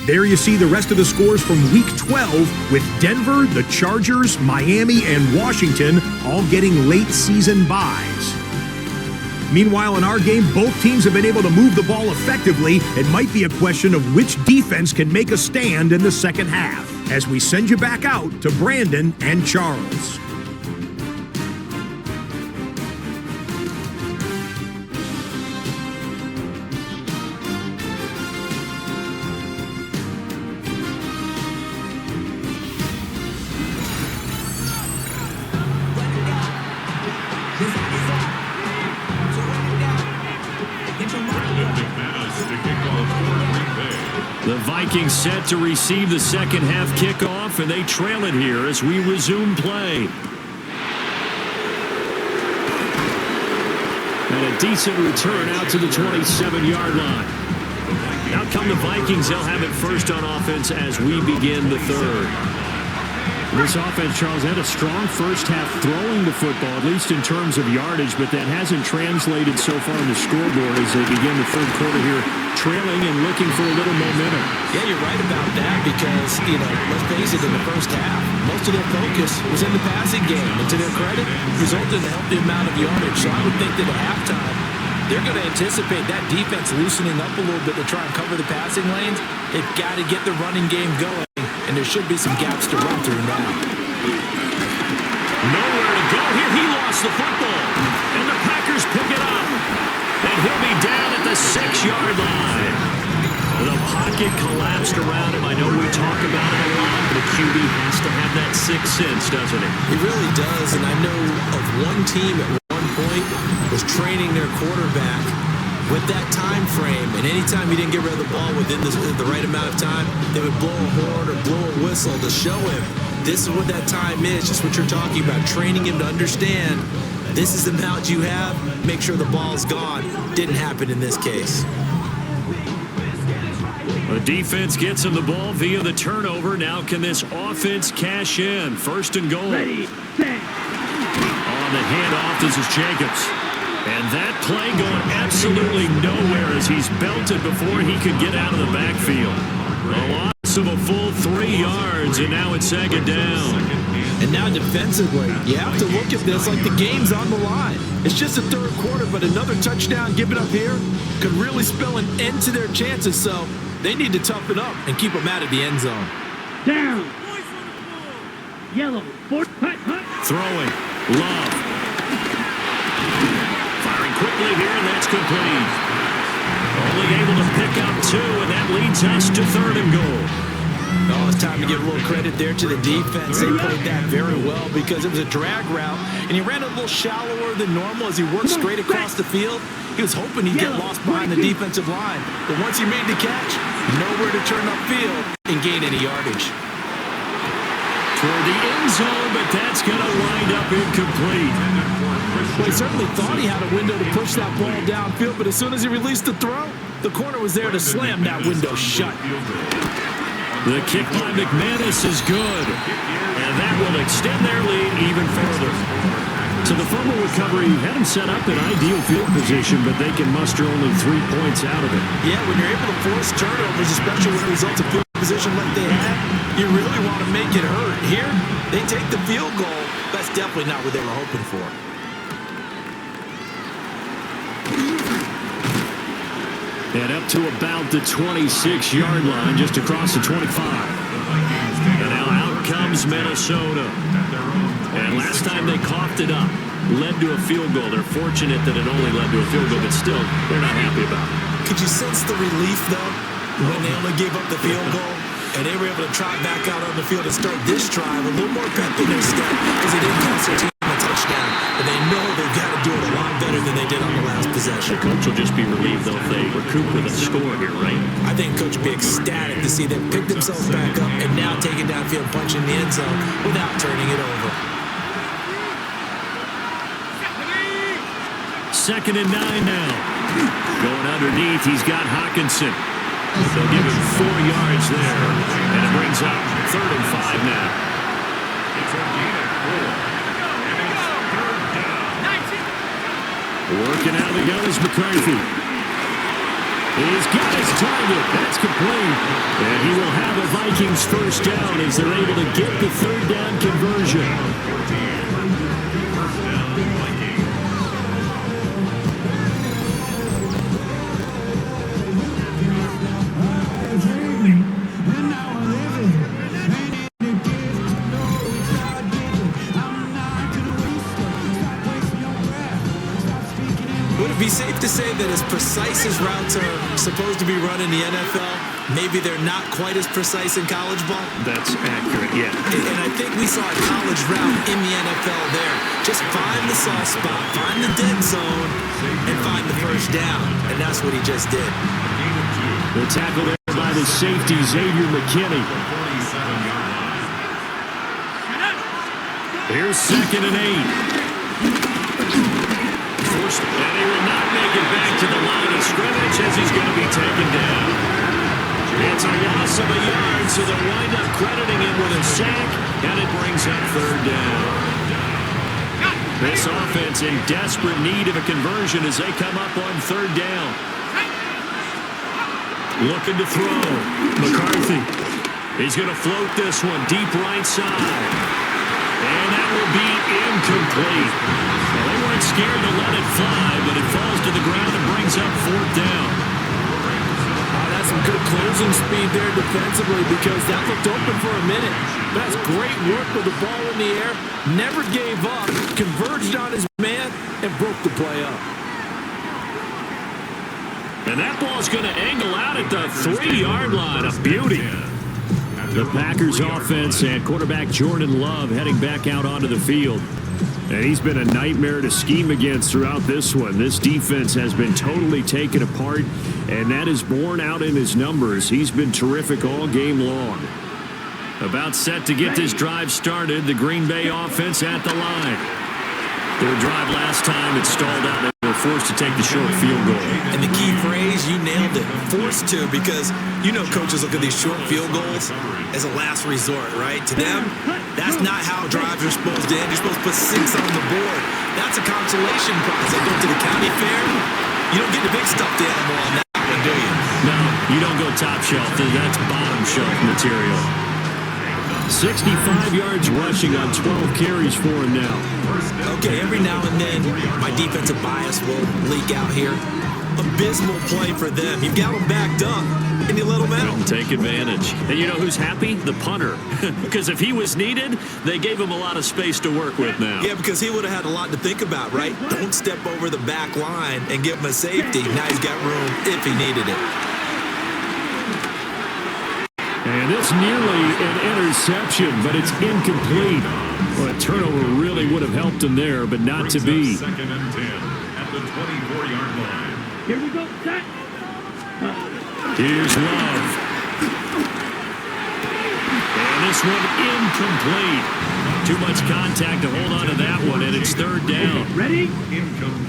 [SPEAKER 7] There you see the rest of the scores from Week 12 with Denver, the Chargers, Miami, and Washington all getting late season byes. Meanwhile, in our game, both teams have been able to move the ball effectively. It might be a question of which defense can make a stand in the second half. As we send you back out to Brandon and Charles.
[SPEAKER 1] The Vikings set to receive the second half kickoff, and they trail it here as we resume play. And a decent return out to the 27-yard line. Now come the Vikings. They'll have it first on offense as we begin the third. This offense, Charles, had a strong first half throwing the football, at least in terms of yardage, but that hasn't translated so far in the scoreboard as they begin the third quarter here, trailing and looking for a little momentum.
[SPEAKER 2] Yeah, you're right about that because, let's face it, in the first half, most of their focus was in the passing game. And to their credit, resulted in a healthy amount of yardage. So I would think that at halftime, they're going to anticipate that defense loosening up a little bit to try and cover the passing lanes. They've got to get the running game going. And there should be some gaps to run through now.
[SPEAKER 1] Nowhere to go here. He lost the football. And the Packers pick it up. And he'll be down at the 6-yard line. The pocket collapsed around him. I know we talk about it a lot, but the QB has to have that sixth sense, doesn't it?
[SPEAKER 2] He really does. And I know of one team at one point was training their quarterback with that time frame, and anytime he didn't get rid of the ball within the right amount of time, they would blow a horn or blow a whistle to show him this is what that time is, just what you're talking about, training him to understand this is the amount you have, make sure the ball's gone. Didn't happen in this case.
[SPEAKER 1] The defense gets him the ball via the turnover. Now can this offense cash in? First and goal.
[SPEAKER 3] Ready, set.
[SPEAKER 1] On the handoff, this is Jacobs. And that play going absolutely nowhere as he's belted before he could get out of the backfield. A loss of a full 3 yards, and now it's second down.
[SPEAKER 2] And now defensively, you have to look at this like the game's on the line. It's just the third quarter, but another touchdown given up here could really spell an end to their chances, so they need to toughen up and keep them out of the end zone.
[SPEAKER 3] Down. Yellow. Fourth. Hut.
[SPEAKER 1] Throwing. Love. Quickly here, and that's complete. Only able to pick up 2, and that leads us to third and goal.
[SPEAKER 2] Oh, it's time to give a little credit there to the defense. They played that very well because it was a drag route, and he ran a little shallower than normal as he worked straight across the field. He was hoping he'd get lost behind the defensive line, but once he made the catch, nowhere to turn upfield and gain any yardage.
[SPEAKER 1] toward the end zone, but that's going to wind up incomplete.
[SPEAKER 2] Well, he certainly thought he had a window to push that ball downfield, but as soon as he released the throw, the corner was there to slam that window shut.
[SPEAKER 1] The kick by McManus is good, and that will extend their lead even further. So the fumble recovery had him set up in ideal field position, but they can muster only 3 points out of it.
[SPEAKER 2] Yeah, when you're able to force turnovers, especially with the results of field position like they had, you really want to make it hurt. Here, they take the field goal. That's definitely not what they were hoping for.
[SPEAKER 1] And up to about the 26-yard line, just across the 25. And now out comes Minnesota. And last time they coughed it up, led to a field goal. They're fortunate that it only led to a field goal, but still, they're not happy about it.
[SPEAKER 2] Could you sense the relief, though, when they only gave up the field goal? And they were able to trot back out on the field and start this drive a little more pep in their step because they didn't cost their team a touchdown. And they know they've got to do it a lot better than they did on the last possession.
[SPEAKER 1] The coach will just be relieved, though, if they recoup with a score here, right?
[SPEAKER 2] I think Coach will be ecstatic to see them pick themselves back up and now take it downfield, punching the end zone without turning it over.
[SPEAKER 1] 2nd and 9 now. Going underneath, he's got Hawkinson. They'll give him 4 yards there. And it brings up 3rd and 5 now. Working out of the gun is McCarthy. He's got his target. That's complete. And he will have a Vikings first down as they're able to get the 3rd down conversion.
[SPEAKER 2] Would it be safe to say that as precise as routes are supposed to be run in the NFL, maybe they're not quite as precise in college ball?
[SPEAKER 1] That's accurate, yeah.
[SPEAKER 2] And I think we saw a college route in the NFL there. Just find the soft spot, find the dead zone, and find the first down. And that's what he just did.
[SPEAKER 1] The tackle there by the safety, Xavier McKinney. Here's 2nd and 8. And he will not make it back to the line of scrimmage as he's going to be taken down. It's a loss of a yard, so they'll wind up crediting him with a sack, and it brings up 3rd down. This offense in desperate need of a conversion as they come up on 3rd down. Looking to throw. McCarthy. He's going to float this one deep right side. And that will be incomplete. Well, they weren't scared to let it fly, but it falls to the ground and brings up 4th down.
[SPEAKER 2] That's some good closing speed there defensively because that looked open for a minute. That's great work with the ball in the air. Never gave up, converged on his man, and broke the play up.
[SPEAKER 1] And that ball's going to angle out at the 3-yard line. A beauty. The Packers offense and quarterback Jordan Love heading back out onto the field. And he's been a nightmare to scheme against throughout this one. This defense has been totally taken apart, and that is borne out in his numbers. He's been terrific all game long. About set to get this drive started, the Green Bay offense at the line. Their drive last time, it stalled out. They were forced to take the short field goal.
[SPEAKER 2] And the key phrase, you nailed it, forced to, because you know coaches look at these short field goals as a last resort, right? To them, that's not how drives are supposed to end. You're supposed to put 6 on the board. That's a consolation prize. They go to the county fair. You don't get the big stuffed animal on that one, do you?
[SPEAKER 1] No, you don't go top shelf. That's bottom shelf material. 65 yards rushing on 12 carries for him now.
[SPEAKER 2] Okay, every now and then, my defensive bias will leak out here. Abysmal play for them. You've got them backed up, and you let them out.
[SPEAKER 1] Take advantage. And you know who's happy? The punter. Because if he was needed, they gave him a lot of space to work with now.
[SPEAKER 2] Yeah, because he would have had a lot to think about, right? Don't step over the back line and give him a safety. Now he's got room if he needed it.
[SPEAKER 1] And it's nearly an interception, but it's incomplete. Well, a turnover really would have helped him there, but not to be.
[SPEAKER 6] 2nd and 10 at the 24-yard line.
[SPEAKER 3] Here we go, set.
[SPEAKER 1] Here's Love. And this one incomplete. Too much contact to hold on to that one, and it's third down.
[SPEAKER 3] Ready?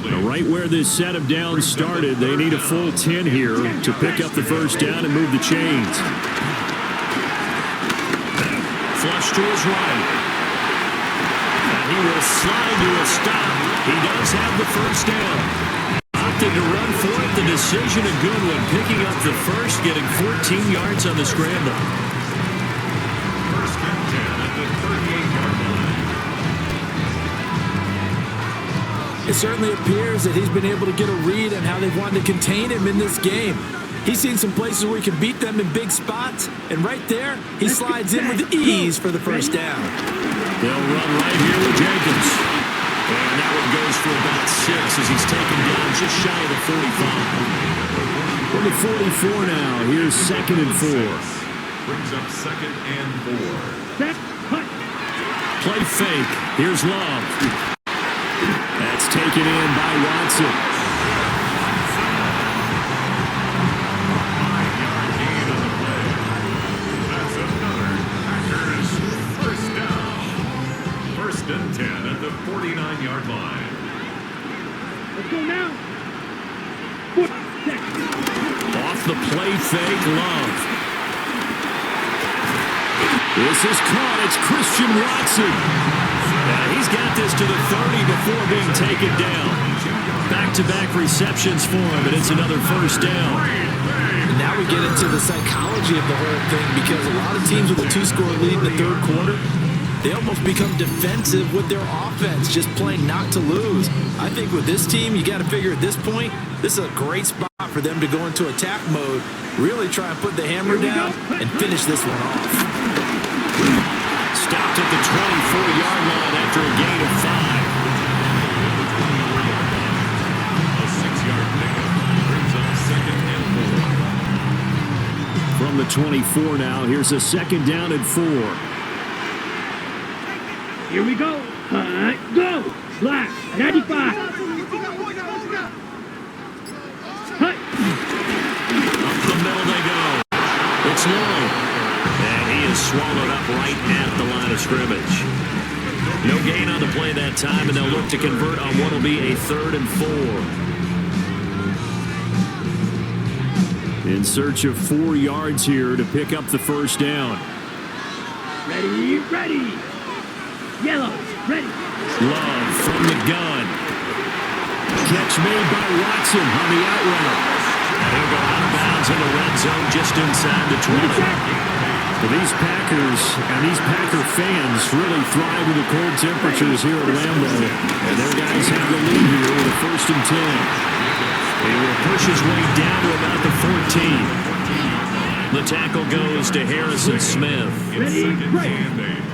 [SPEAKER 1] Now, right where this set of downs started, they need a full 10 here to pick up the first down and move the chains. Flush to his right. And he will slide to a stop. He does have the first down. Opted to run for it. The decision a good one. Picking up the first, getting 14 yards on the scramble.
[SPEAKER 6] First and 10 at the 38-yard line.
[SPEAKER 2] It certainly appears that he's been able to get a read on how they've wanted to contain him in this game. He's seen some places where he can beat them in big spots, and right there, he slides in with ease for the first down.
[SPEAKER 1] They'll run right here with Jenkins. And that one goes for about 6 as he's taken down just shy of the 45. From the 44 now, here's 2nd and 4.
[SPEAKER 6] Brings up 2nd and 4.
[SPEAKER 3] Set. Cut.
[SPEAKER 1] Play fake. Here's Love. That's taken in by Watson.
[SPEAKER 6] 5-yard gain on the play. That's another Packers first down. First and 10 at the 49-yard line.
[SPEAKER 3] Let's go now. 4 seconds.
[SPEAKER 1] Off the play fake, Love. This is caught. It's Christian Watson. He's got this to the 30 before being taken down. Back-to-back receptions for him, and it's another first down.
[SPEAKER 2] Now we get into the psychology of the whole thing, because a lot of teams with a 2-score lead in the third quarter, they almost become defensive with their offense, just playing not to lose. I think with this team, you got to figure at this point, this is a great spot for them to go into attack mode, really try and put the hammer down and finish this one off.
[SPEAKER 1] Stopped at the 24-yard line after a gain of 5.
[SPEAKER 6] A 6-yard pickup brings up 2nd and 4.
[SPEAKER 1] From the 24 now, here's a 2nd down and 4.
[SPEAKER 3] Here we go. Go. Black. 95. Cut.
[SPEAKER 1] Up the middle they go. It's low. And he is swallowed up right at the line of scrimmage. No gain on the play that time, and they'll look to convert on what will be a 3rd and 4. In search of 4 yards here to pick up the first down.
[SPEAKER 3] Ready. Ready. Yellow. Ready.
[SPEAKER 1] Love from the gun. Catch made by Watson on the out route. And he'll go out of bounds in the red zone just inside the 20. For these Packers and these Packer fans really thrive in the cold temperatures here at Lambeau. And their guys have the lead here with a 1st and 10. He will push his way down to about the 14. The tackle goes to Harrison Smith.
[SPEAKER 3] Ready. Right.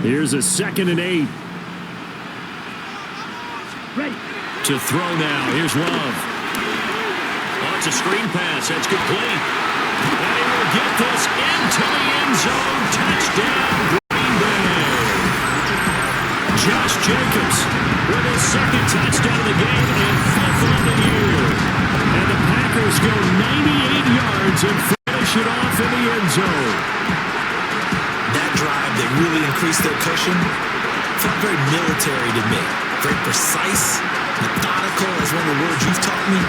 [SPEAKER 1] Here's a 2nd and 8.
[SPEAKER 3] Ready.
[SPEAKER 1] To throw now. Here's Love. Oh, it's a screen pass. That's complete. And he will get this into the end zone. Touchdown, Green Bay. Josh Jacobs with his 2nd touchdown of the game and 5th on the year. And the Packers go 98 yards and finish it off in the end zone.
[SPEAKER 2] That drive, they really increased their cushion. Felt very military to me. Very precise, methodical, as one of the words you've taught me.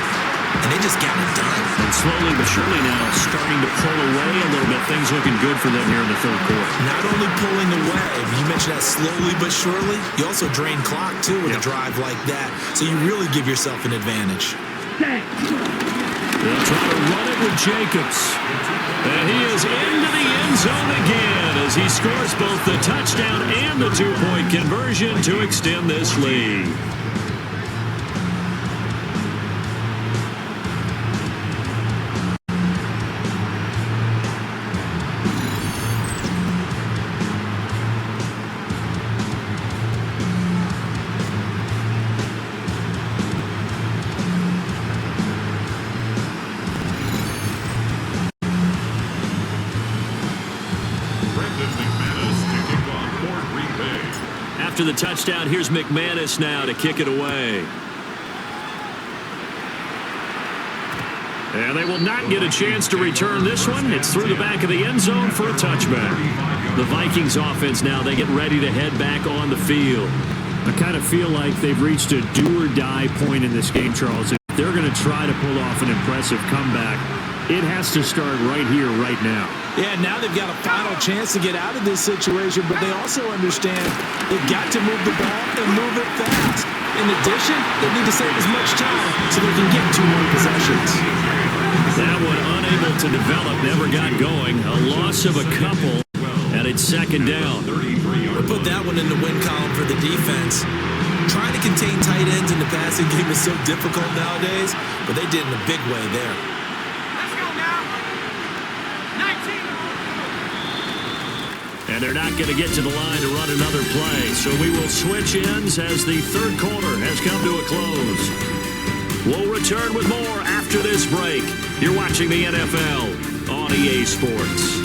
[SPEAKER 2] And they just got it done.
[SPEAKER 1] And slowly but surely now starting to pull away a little bit. Things looking good for them here in the third quarter.
[SPEAKER 2] Not only pulling away, you mentioned that slowly but surely, you also drain clock too with a drive like that. So you really give yourself an advantage.
[SPEAKER 3] Set.
[SPEAKER 1] They'll try to run it with Jacobs. And he is into the end zone again as he scores both the touchdown and the 2-point conversion to extend this lead. After the touchdown, here's McManus now to kick it away. And they will not get a chance to return this one. It's through the back of the end zone for a touchback. The Vikings offense now, they get ready to head back on the field. I kind of feel like they've reached a do-or-die point in this game, Charles. If they're going to try to pull off an impressive comeback, it has to start right here, right now.
[SPEAKER 2] Yeah, now they've got a final chance to get out of this situation, but they also understand they've got to move the ball and move it fast. In addition, they need to save as much time so they can get 2 more possessions.
[SPEAKER 1] That one unable to develop, never got going. A loss of a couple, and it's second down.
[SPEAKER 2] We'll put that one in the win column for the defense. Trying to contain tight ends in the passing game is so difficult nowadays, but they did in a big way there.
[SPEAKER 4] Let's go now. 19.
[SPEAKER 1] And they're not going to get to the line to run another play, so we will switch ends as the third quarter has come to a close. We'll return with more after this break. You're watching the NFL on EA Sports.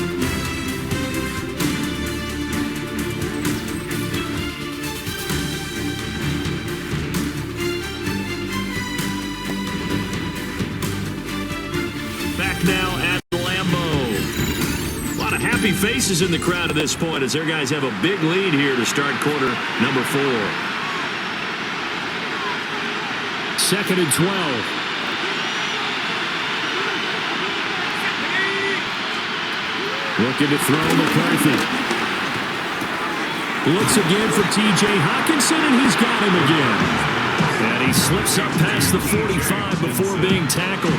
[SPEAKER 1] Back now at Lambeau. A lot of happy faces in the crowd at this point as their guys have a big lead here to start quarter number 4. Second and 12. Looking to throw McCarthy. Looks again for T.J. Hawkinson, and he's got him again. And he slips up past the 45 before being tackled.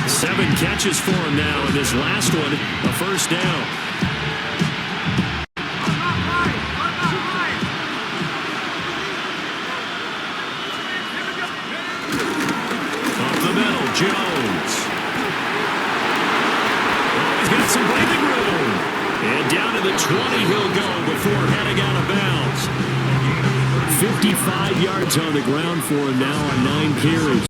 [SPEAKER 1] 7 catches for him now, and this last one, a first down. Up the middle, Jones. Got some breathing room. And down to the 20 he'll go before heading out of bounds. 55 yards on the ground for him now on 9 carries.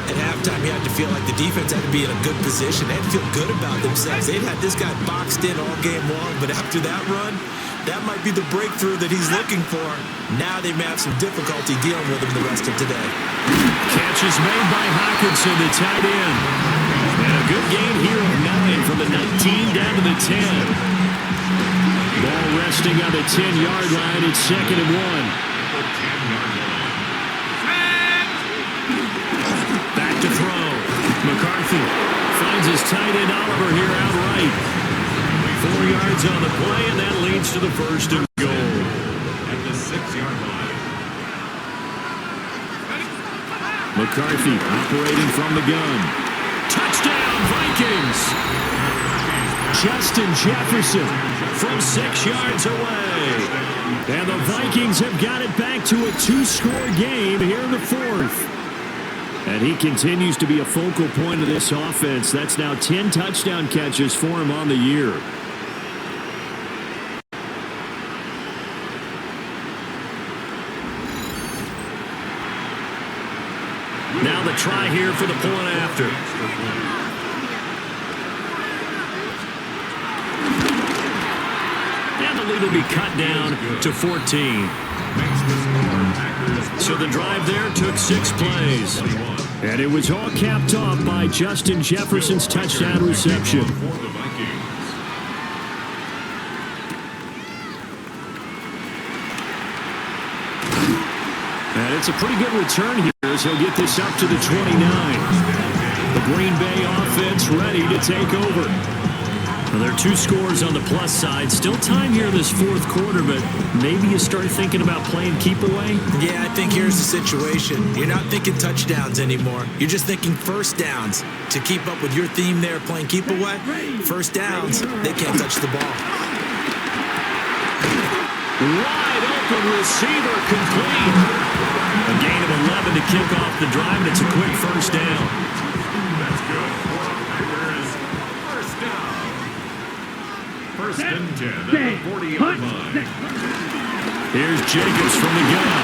[SPEAKER 2] At halftime, you had to feel like the defense had to be in a good position. They had to feel good about themselves. They'd had this guy boxed in all game long, but after that run, that might be the breakthrough that he's looking for. Now they may have some difficulty dealing with him the rest of today.
[SPEAKER 1] Catch is made by Hawkinson, the tight end. And a good gain here of 9 from the 19 down to the 10. Ball resting on the 10-yard line. It's second and 1. Back to throw. McCarthy finds his tight end Oliver here outright. 4 yards on the play, and that leads to the first and goal.
[SPEAKER 6] At the 6-yard line.
[SPEAKER 1] McCarthy operating from the gun. Touchdown, Vikings! Justin Jefferson from 6 yards away. And the Vikings have got it back to a 2-score game here in the 4th. And he continues to be a focal point of this offense. That's now 10 touchdown catches for him on the year. Now the try here for the point after. And the lead will be cut down to 14. So the drive there took 6 plays. And it was all capped off by Justin Jefferson's touchdown reception. And it's a pretty good return here as he'll get this up to the 29. The Green Bay offense ready to take over. Well, there are 2 scores on the plus side. Still time here in this 4th quarter, but maybe you start thinking about playing keep away?
[SPEAKER 2] Yeah, I think here's the situation. You're not thinking touchdowns anymore. You're just thinking first downs. To keep up with your theme there, playing keep away, first downs, they can't touch the ball.
[SPEAKER 1] Wide open receiver complete. A gain of 11 to kick off the drive, and it's a quick first down.
[SPEAKER 6] That's good. Packers first down. First and 10 at the 40-yard line.
[SPEAKER 1] Here's Jacobs from the gun.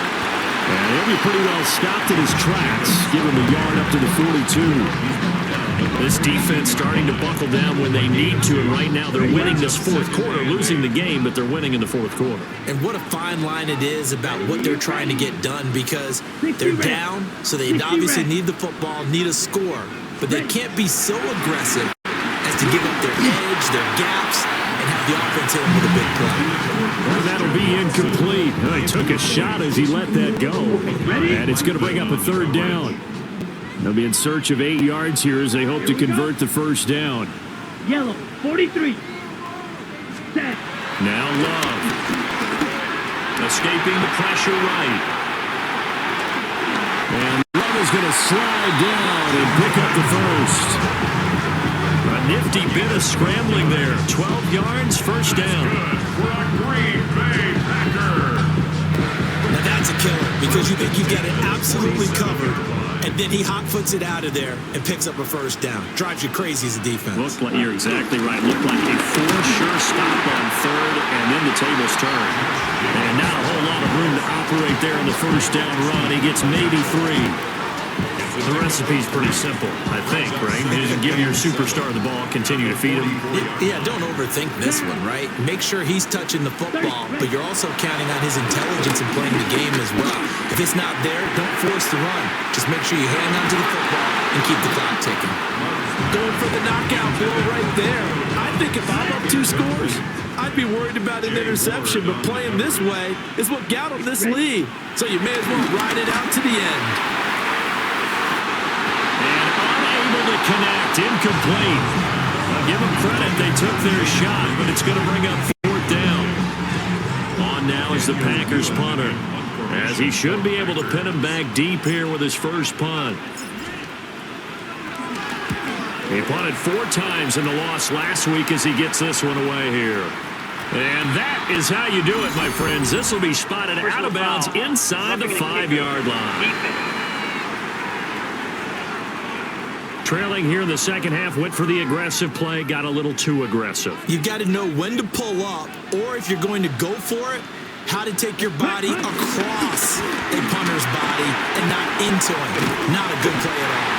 [SPEAKER 1] And he'll be pretty well stopped in his tracks. Give him a yard up to the 42. This defense starting to buckle down when they need to, and right now they're winning this 4th quarter, losing the game, but they're winning in the 4th quarter.
[SPEAKER 2] And what a fine line it is about what they're trying to get done, because they're down, so they obviously need the football, need a score. but they can't be so aggressive as to give up their edge, their gaps, and have the offense hit them with a big play.
[SPEAKER 1] Well, that'll be incomplete. He took a shot as he let that go. And it's going to bring up a third down. They'll be in search of 8 yards here as they hope to convert the first down.
[SPEAKER 3] Yellow, 43. Set.
[SPEAKER 1] Now Love. Escaping the pressure right. And Love is going to slide down and pick up the first. A nifty bit of scrambling there. 12 yards, first down.
[SPEAKER 6] For a Green Bay Packer.
[SPEAKER 2] Now that's a killer because you think you've got it absolutely covered, and then he hot-foots it out of there and picks up a first down. Drives you crazy as a defense.
[SPEAKER 1] Looked like, you're exactly right. Looked like a sure stop on third, and then the tables turn. And not a whole lot of room to operate there on the first down run. He gets maybe 3. The recipe's pretty simple, I think, right? Just give your superstar the ball, continue to feed him.
[SPEAKER 2] Yeah, don't overthink this one, right? Make sure he's touching the football, but you're also counting on his intelligence in playing the game as well. If it's not there, don't force the run. Just make sure you hang on to the football and keep the clock ticking.
[SPEAKER 8] Going for the knockout bill right there. I think if I'm up 2 scores, I'd be worried about an interception, but playing this way is what got him this lead. So you may as well ride it out to the end.
[SPEAKER 1] To connect, incomplete. I'll give them credit, they took their shot, but it's going to bring up 4th down. On now is the Packers punter, as he should be able to pin him back deep here with his first punt. He punted 4 times in the loss last week as he gets this one away here. And that is how you do it, my friends. This will be spotted out of bounds inside the 5-yard line. Trailing here in the second half, went for the aggressive play, got a little too aggressive.
[SPEAKER 2] You've got to know when to pull up, or if you're going to go for it, how to take your body across a punter's body and not into him. Not a good play at all.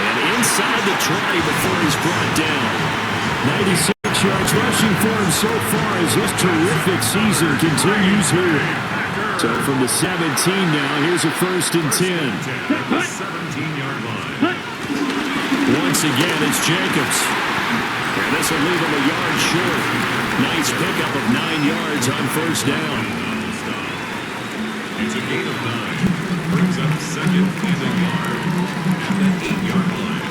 [SPEAKER 1] And inside the 20 before he's brought down. 96 yards rushing for him so far as this terrific season continues here. So from the 17 now, here's a 1st and 10.
[SPEAKER 6] 17-yard line.
[SPEAKER 1] Once again, it's Jacobs. And this will leave him a yard short. Nice pickup of 9 yards on first down.
[SPEAKER 6] It's a gain of 9. Brings up 2nd and a yard at the 8-yard line.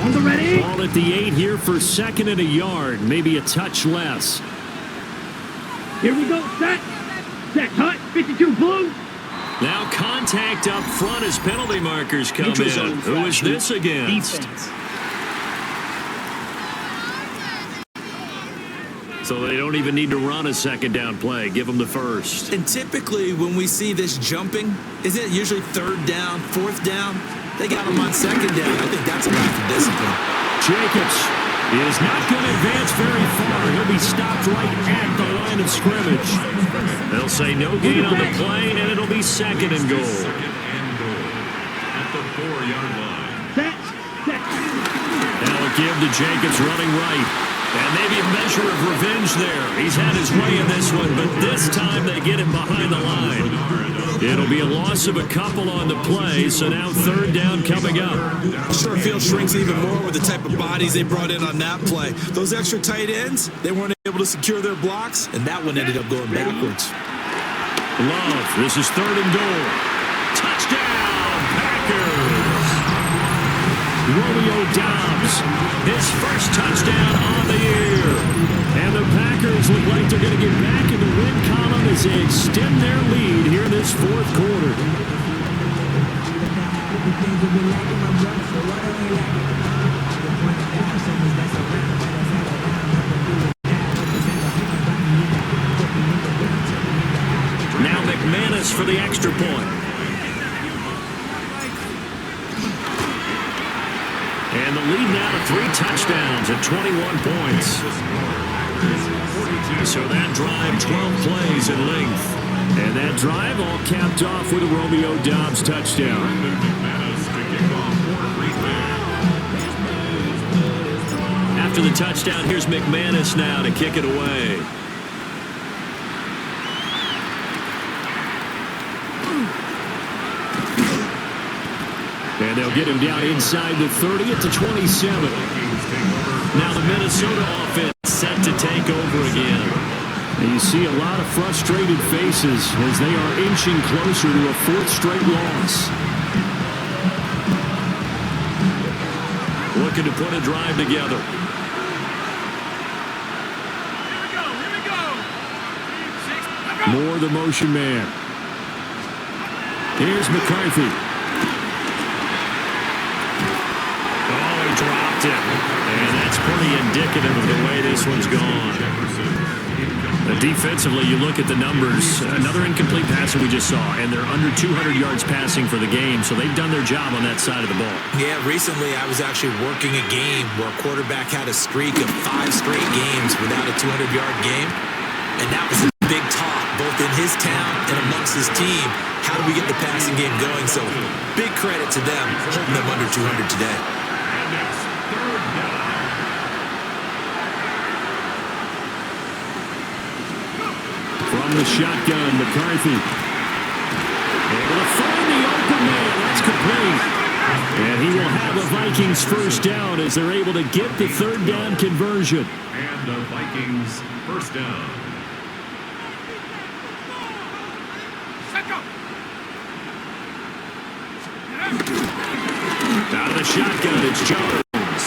[SPEAKER 3] On the ready.
[SPEAKER 1] Ball at the 8 here for 2nd and a yard. Maybe a touch less.
[SPEAKER 3] Here we go. Set. Set. Cut. 52 blue.
[SPEAKER 1] Now contact up front as penalty markers come
[SPEAKER 5] Neutral
[SPEAKER 1] in.
[SPEAKER 5] zone
[SPEAKER 1] Who is this against?
[SPEAKER 5] Defense.
[SPEAKER 1] So they don't even need to run a 2nd down play. Give them the first.
[SPEAKER 2] And typically when we see this jumping, isn't it usually 3rd down, 4th down? They got him on 2nd down. I think that's a lack of discipline.
[SPEAKER 1] Jacobs is not going to advance very far. He'll be stopped right at the line of scrimmage. They'll say no gain on the play, and it'll be 2nd and goal.
[SPEAKER 6] 2nd and goal at the 4-yard line.
[SPEAKER 3] Set. Set.
[SPEAKER 1] That'll give to Jacobs running right. And maybe a measure of revenge there. He's had his way in this one, but this time they get him behind the line. It'll be a loss of a couple on the play, so now 3rd down coming up.
[SPEAKER 2] Sure, field shrinks even more with the type of bodies they brought in on that play. Those extra tight ends, they weren't able to secure their blocks, and that one ended up going backwards.
[SPEAKER 1] Love, this is 3rd and goal. Touchdown, Packers! Romeo Doubs, his first touchdown on the year. And the Packers look like they're going to get back in the win column as they extend their lead here in this 4th quarter. Now McManus for the extra point. And the lead now to 3 touchdowns at 21 points. So that drive, 12 plays in length. And that drive all capped off with a Romeo Doubs touchdown. After the touchdown, here's McManus now to kick it away. And they'll get him down inside the 30 at the 27. Now the Minnesota offense set to take over again. And you see a lot of frustrated faces as they are inching closer to a fourth straight loss. Looking to put a drive together. More the motion man. Here's McCarthy. Oh, he dropped it. And that's pretty indicative of the way this one's gone. Defensively, you look at the numbers. Another incomplete passer we just saw, and they're under 200 yards passing for the game, so they've done their job on that side of the ball.
[SPEAKER 8] Yeah, recently I was actually working a game where a quarterback had a streak of 5 straight games without a 200-yard game, and that was a big talk, both in his town and amongst his team. How do we get the passing game going? So big credit to them, holding them under 200 today.
[SPEAKER 1] From the shotgun, McCarthy. Able to find the open man. That's complete. And he will have a Vikings first down as they're able to get the third down conversion.
[SPEAKER 6] And the Vikings first down.
[SPEAKER 1] Out of the shotgun, it's Jones.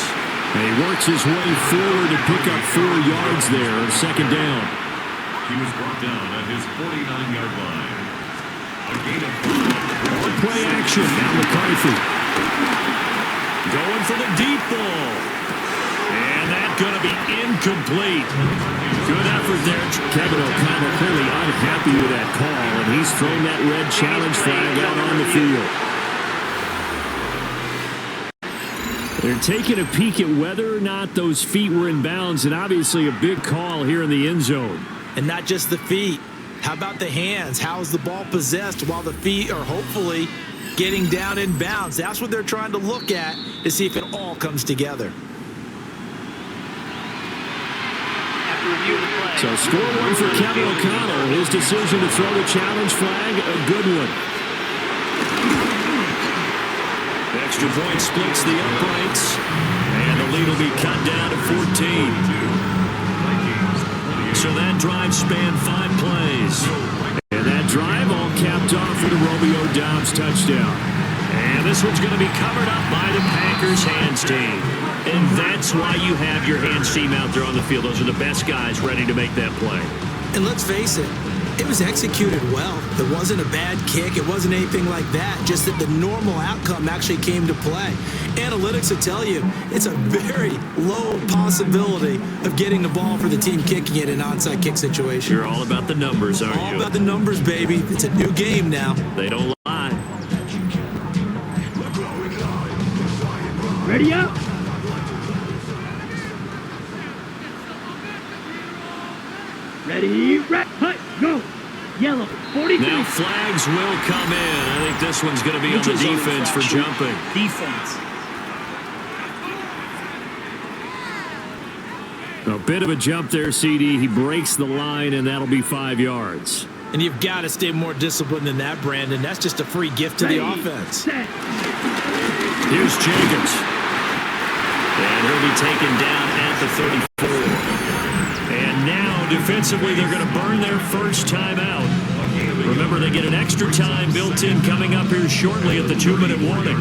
[SPEAKER 1] And he works his way forward to pick up 4 yards there on second down.
[SPEAKER 6] He was brought down at his 49-yard line. A gain of 5.
[SPEAKER 1] Play action. Now McCarthy. Going for the deep ball. And that's going to be incomplete. Good effort there. Kevin O'Connell clearly unhappy with that call, and he's thrown that red challenge flag out on the field. They're taking a peek at whether or not those feet were in bounds, and obviously a big call here in the end zone.
[SPEAKER 8] And not just the feet. How about the hands? How is the ball possessed while the feet are hopefully getting down in bounds? That's what they're trying to look at to see if it all comes together.
[SPEAKER 1] So score one for Kevin O'Connell. His decision to throw the challenge flag, a good one. The extra point splits the uprights, and the lead will be cut down to 14. So that drive spanned 5 plays. And that drive all capped off with a Romeo Doubs touchdown. And this one's going to be covered up by the Packers hands team. And that's why you have your hands team out there on the field. Those are the best guys ready to make that play.
[SPEAKER 8] And let's face it, it was executed well. It wasn't a bad kick. It wasn't anything like that. Just that the normal outcome actually came to play. Analytics will tell you it's a very low possibility of getting the ball for the team kicking it in an onside kick situation.
[SPEAKER 1] You're all about the numbers, aren't you?
[SPEAKER 8] All about the numbers, baby. It's a new game now.
[SPEAKER 1] They don't lie.
[SPEAKER 3] Ready up. Ready, red, hut, go. Yellow, 43.
[SPEAKER 1] Now flags will come in. I think this one's going to be on the defense for jumping.
[SPEAKER 5] Defense.
[SPEAKER 1] A bit of a jump there, CD. He breaks the line, and that'll be 5 yards.
[SPEAKER 8] And you've got to stay more disciplined than that, Brandon. That's just a free gift to the offense.
[SPEAKER 3] Set.
[SPEAKER 1] Here's Jacobs. And he'll be taken down at the 34. And now, defensively, they're going to burn their first timeout. Remember, they get an extra time built in coming up here shortly at the 2-minute warning.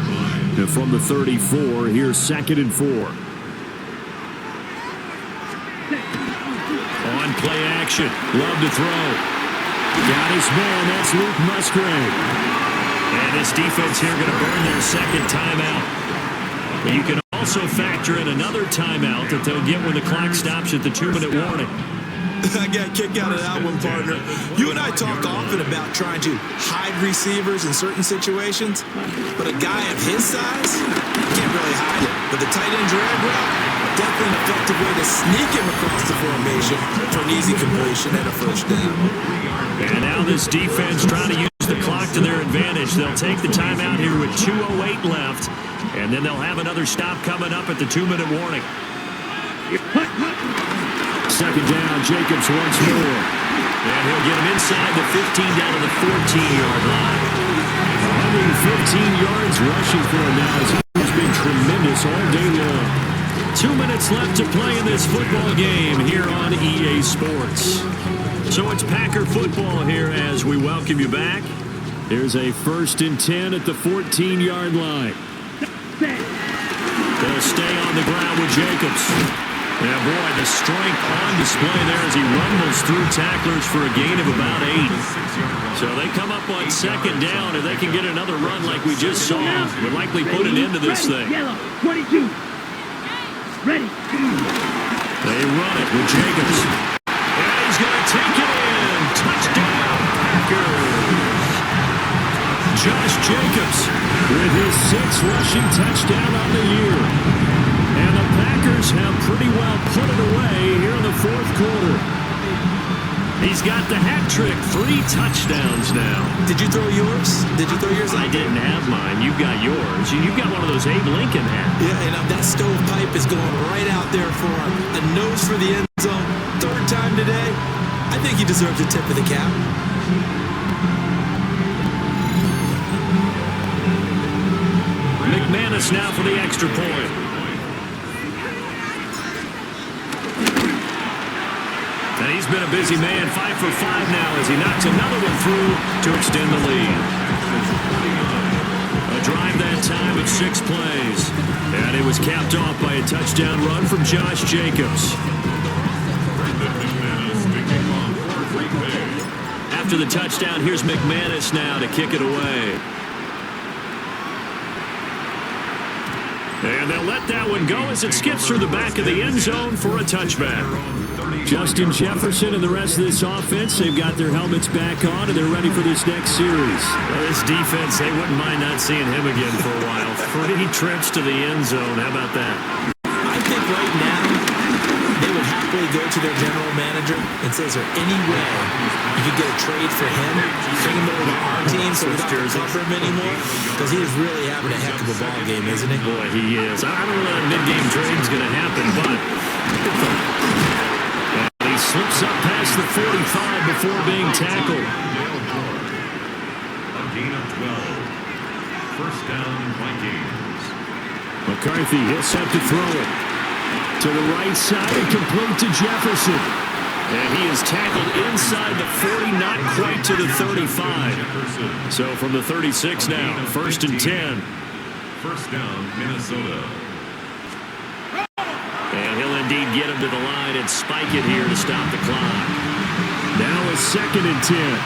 [SPEAKER 1] And from the 34, here's 2nd and 4. On play action. Love to throw. Got his man. That's Luke Musgrave. And this defense here going to burn their second timeout. But you can also factor in another timeout that they'll get when the clock stops at the 2-minute warning.
[SPEAKER 8] I got a kick out of that one, partner. You and I talk often about trying to hide receivers in certain situations, but a guy of his size can't really hide it. But the tight end drag route, definitely an effective way to sneak him across the formation for an easy completion and a first down.
[SPEAKER 1] And now this defense trying to use the clock to their advantage. They'll take the timeout here with 2:08 left, and then they'll have another stop coming up at the 2-minute warning. Second down, Jacobs once more. And he'll get him inside the 15 down to the 14-yard line. 15 yards rushing for him now as he's been tremendous all day long. 2 minutes left to play in this football game here on EA Sports. So it's Packer football here as we welcome you back. Here's a 1st and 10 at the 14-yard line. They'll stay on the ground with Jacobs. Yeah, boy, the strength on display there as he rumbles through tacklers for a gain of about 8. So they come up on 2nd down, and they can get another run like we just saw. Would likely put an end to this thing.
[SPEAKER 3] Yellow, 22. Ready.
[SPEAKER 1] They run it with Jacobs. And he's going to take it in. Touchdown, Packers. Josh Jacobs with his 6th rushing touchdown on the year. And the Packers have pretty well put it away here in the 4th quarter. He's got the hat trick, 3 touchdowns now.
[SPEAKER 8] Did you throw yours?
[SPEAKER 1] I didn't have mine. You've got yours. You've got one of those Abe Lincoln hats.
[SPEAKER 8] Yeah, and that stovepipe is going right out there for him. A nose for the end zone. 3rd time today. I think he deserves a tip of the cap.
[SPEAKER 1] McManus now for the extra point. And he's been a busy man, 5 for 5 now as he knocks another one through to extend the lead. A drive that time of 6 plays. And it was capped off by a touchdown run from Josh Jacobs. After the touchdown, here's McManus now to kick it away. And they'll let that one go as it skips through the back of the end zone for a touchback. Justin Jefferson and the rest of this offense, they've got their helmets back on, and they're ready for this next series. Well, this defense, they wouldn't mind not seeing him again for a while. 3 trips to the end zone. How about that?
[SPEAKER 8] I think right now they would happily go to their general manager and say, is there any way you could get a trade for him, bring him over to our team so we don't cover him anymore? Because he is really having a heck of a ball game, isn't he?
[SPEAKER 1] Boy, he is. I don't know that a mid-game trade is going to happen, but he slips up past the 45 before being tackled.
[SPEAKER 6] A gain of 12. 1st down, Vikings.
[SPEAKER 1] McCarthy, he'll set to throw it. To the right side and complete to Jefferson. And he is tackled inside the 40, not quite to the 35. So from the 36 now, 1st and 10.
[SPEAKER 6] 1st down, Minnesota.
[SPEAKER 1] And he'll indeed get him to the line and spike it here to stop the clock. Now a 2nd and 10.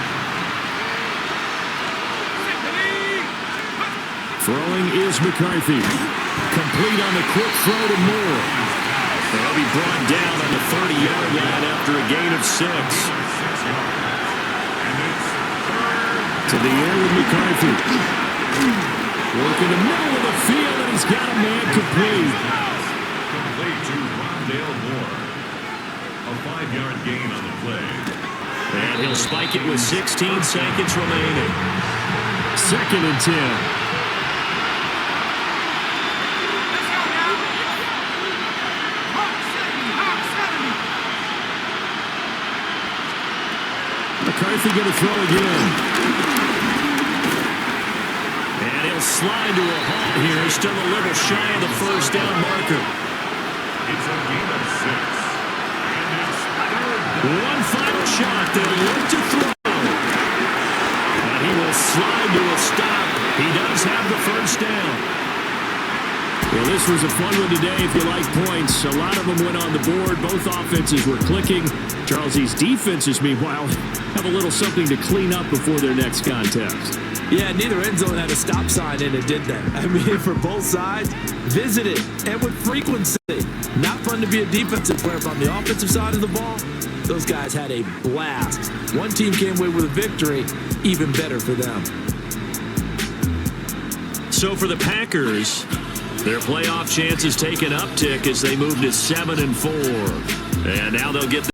[SPEAKER 1] Throwing is McCarthy. Complete on the quick throw to Moore. They'll be brought down on the 30-yard line after a gain of 6. To the air with McCarthy. Working the middle of the field, and he's got a man complete.
[SPEAKER 6] Complete to Rondale Moore. A 5-yard gain on the play.
[SPEAKER 1] And he'll spike it with 16 seconds remaining. 2nd and 10. McCarthy going to throw again. And he'll slide to a halt here. Still a little shy of the 1st down marker.
[SPEAKER 6] It's a gain of 6. And it's 3rd down.
[SPEAKER 1] One final shot. They'll look to throw. And he will slide to a stop. He does have the 1st down. Well, this was a fun one today if you like points. A lot of them went on the board. Both offenses were clicking. Charles, these defenses, meanwhile, have a little something to clean up before their next contest.
[SPEAKER 8] Yeah, neither end zone had a stop sign in it, did they? I mean, for both sides, visit it, and with frequency. Not fun to be a defensive player, but on the offensive side of the ball, those guys had a blast. One team came away with a victory, even better for them.
[SPEAKER 1] So for the Packers, their playoff chances take an uptick as they move to 7-4. And now they'll get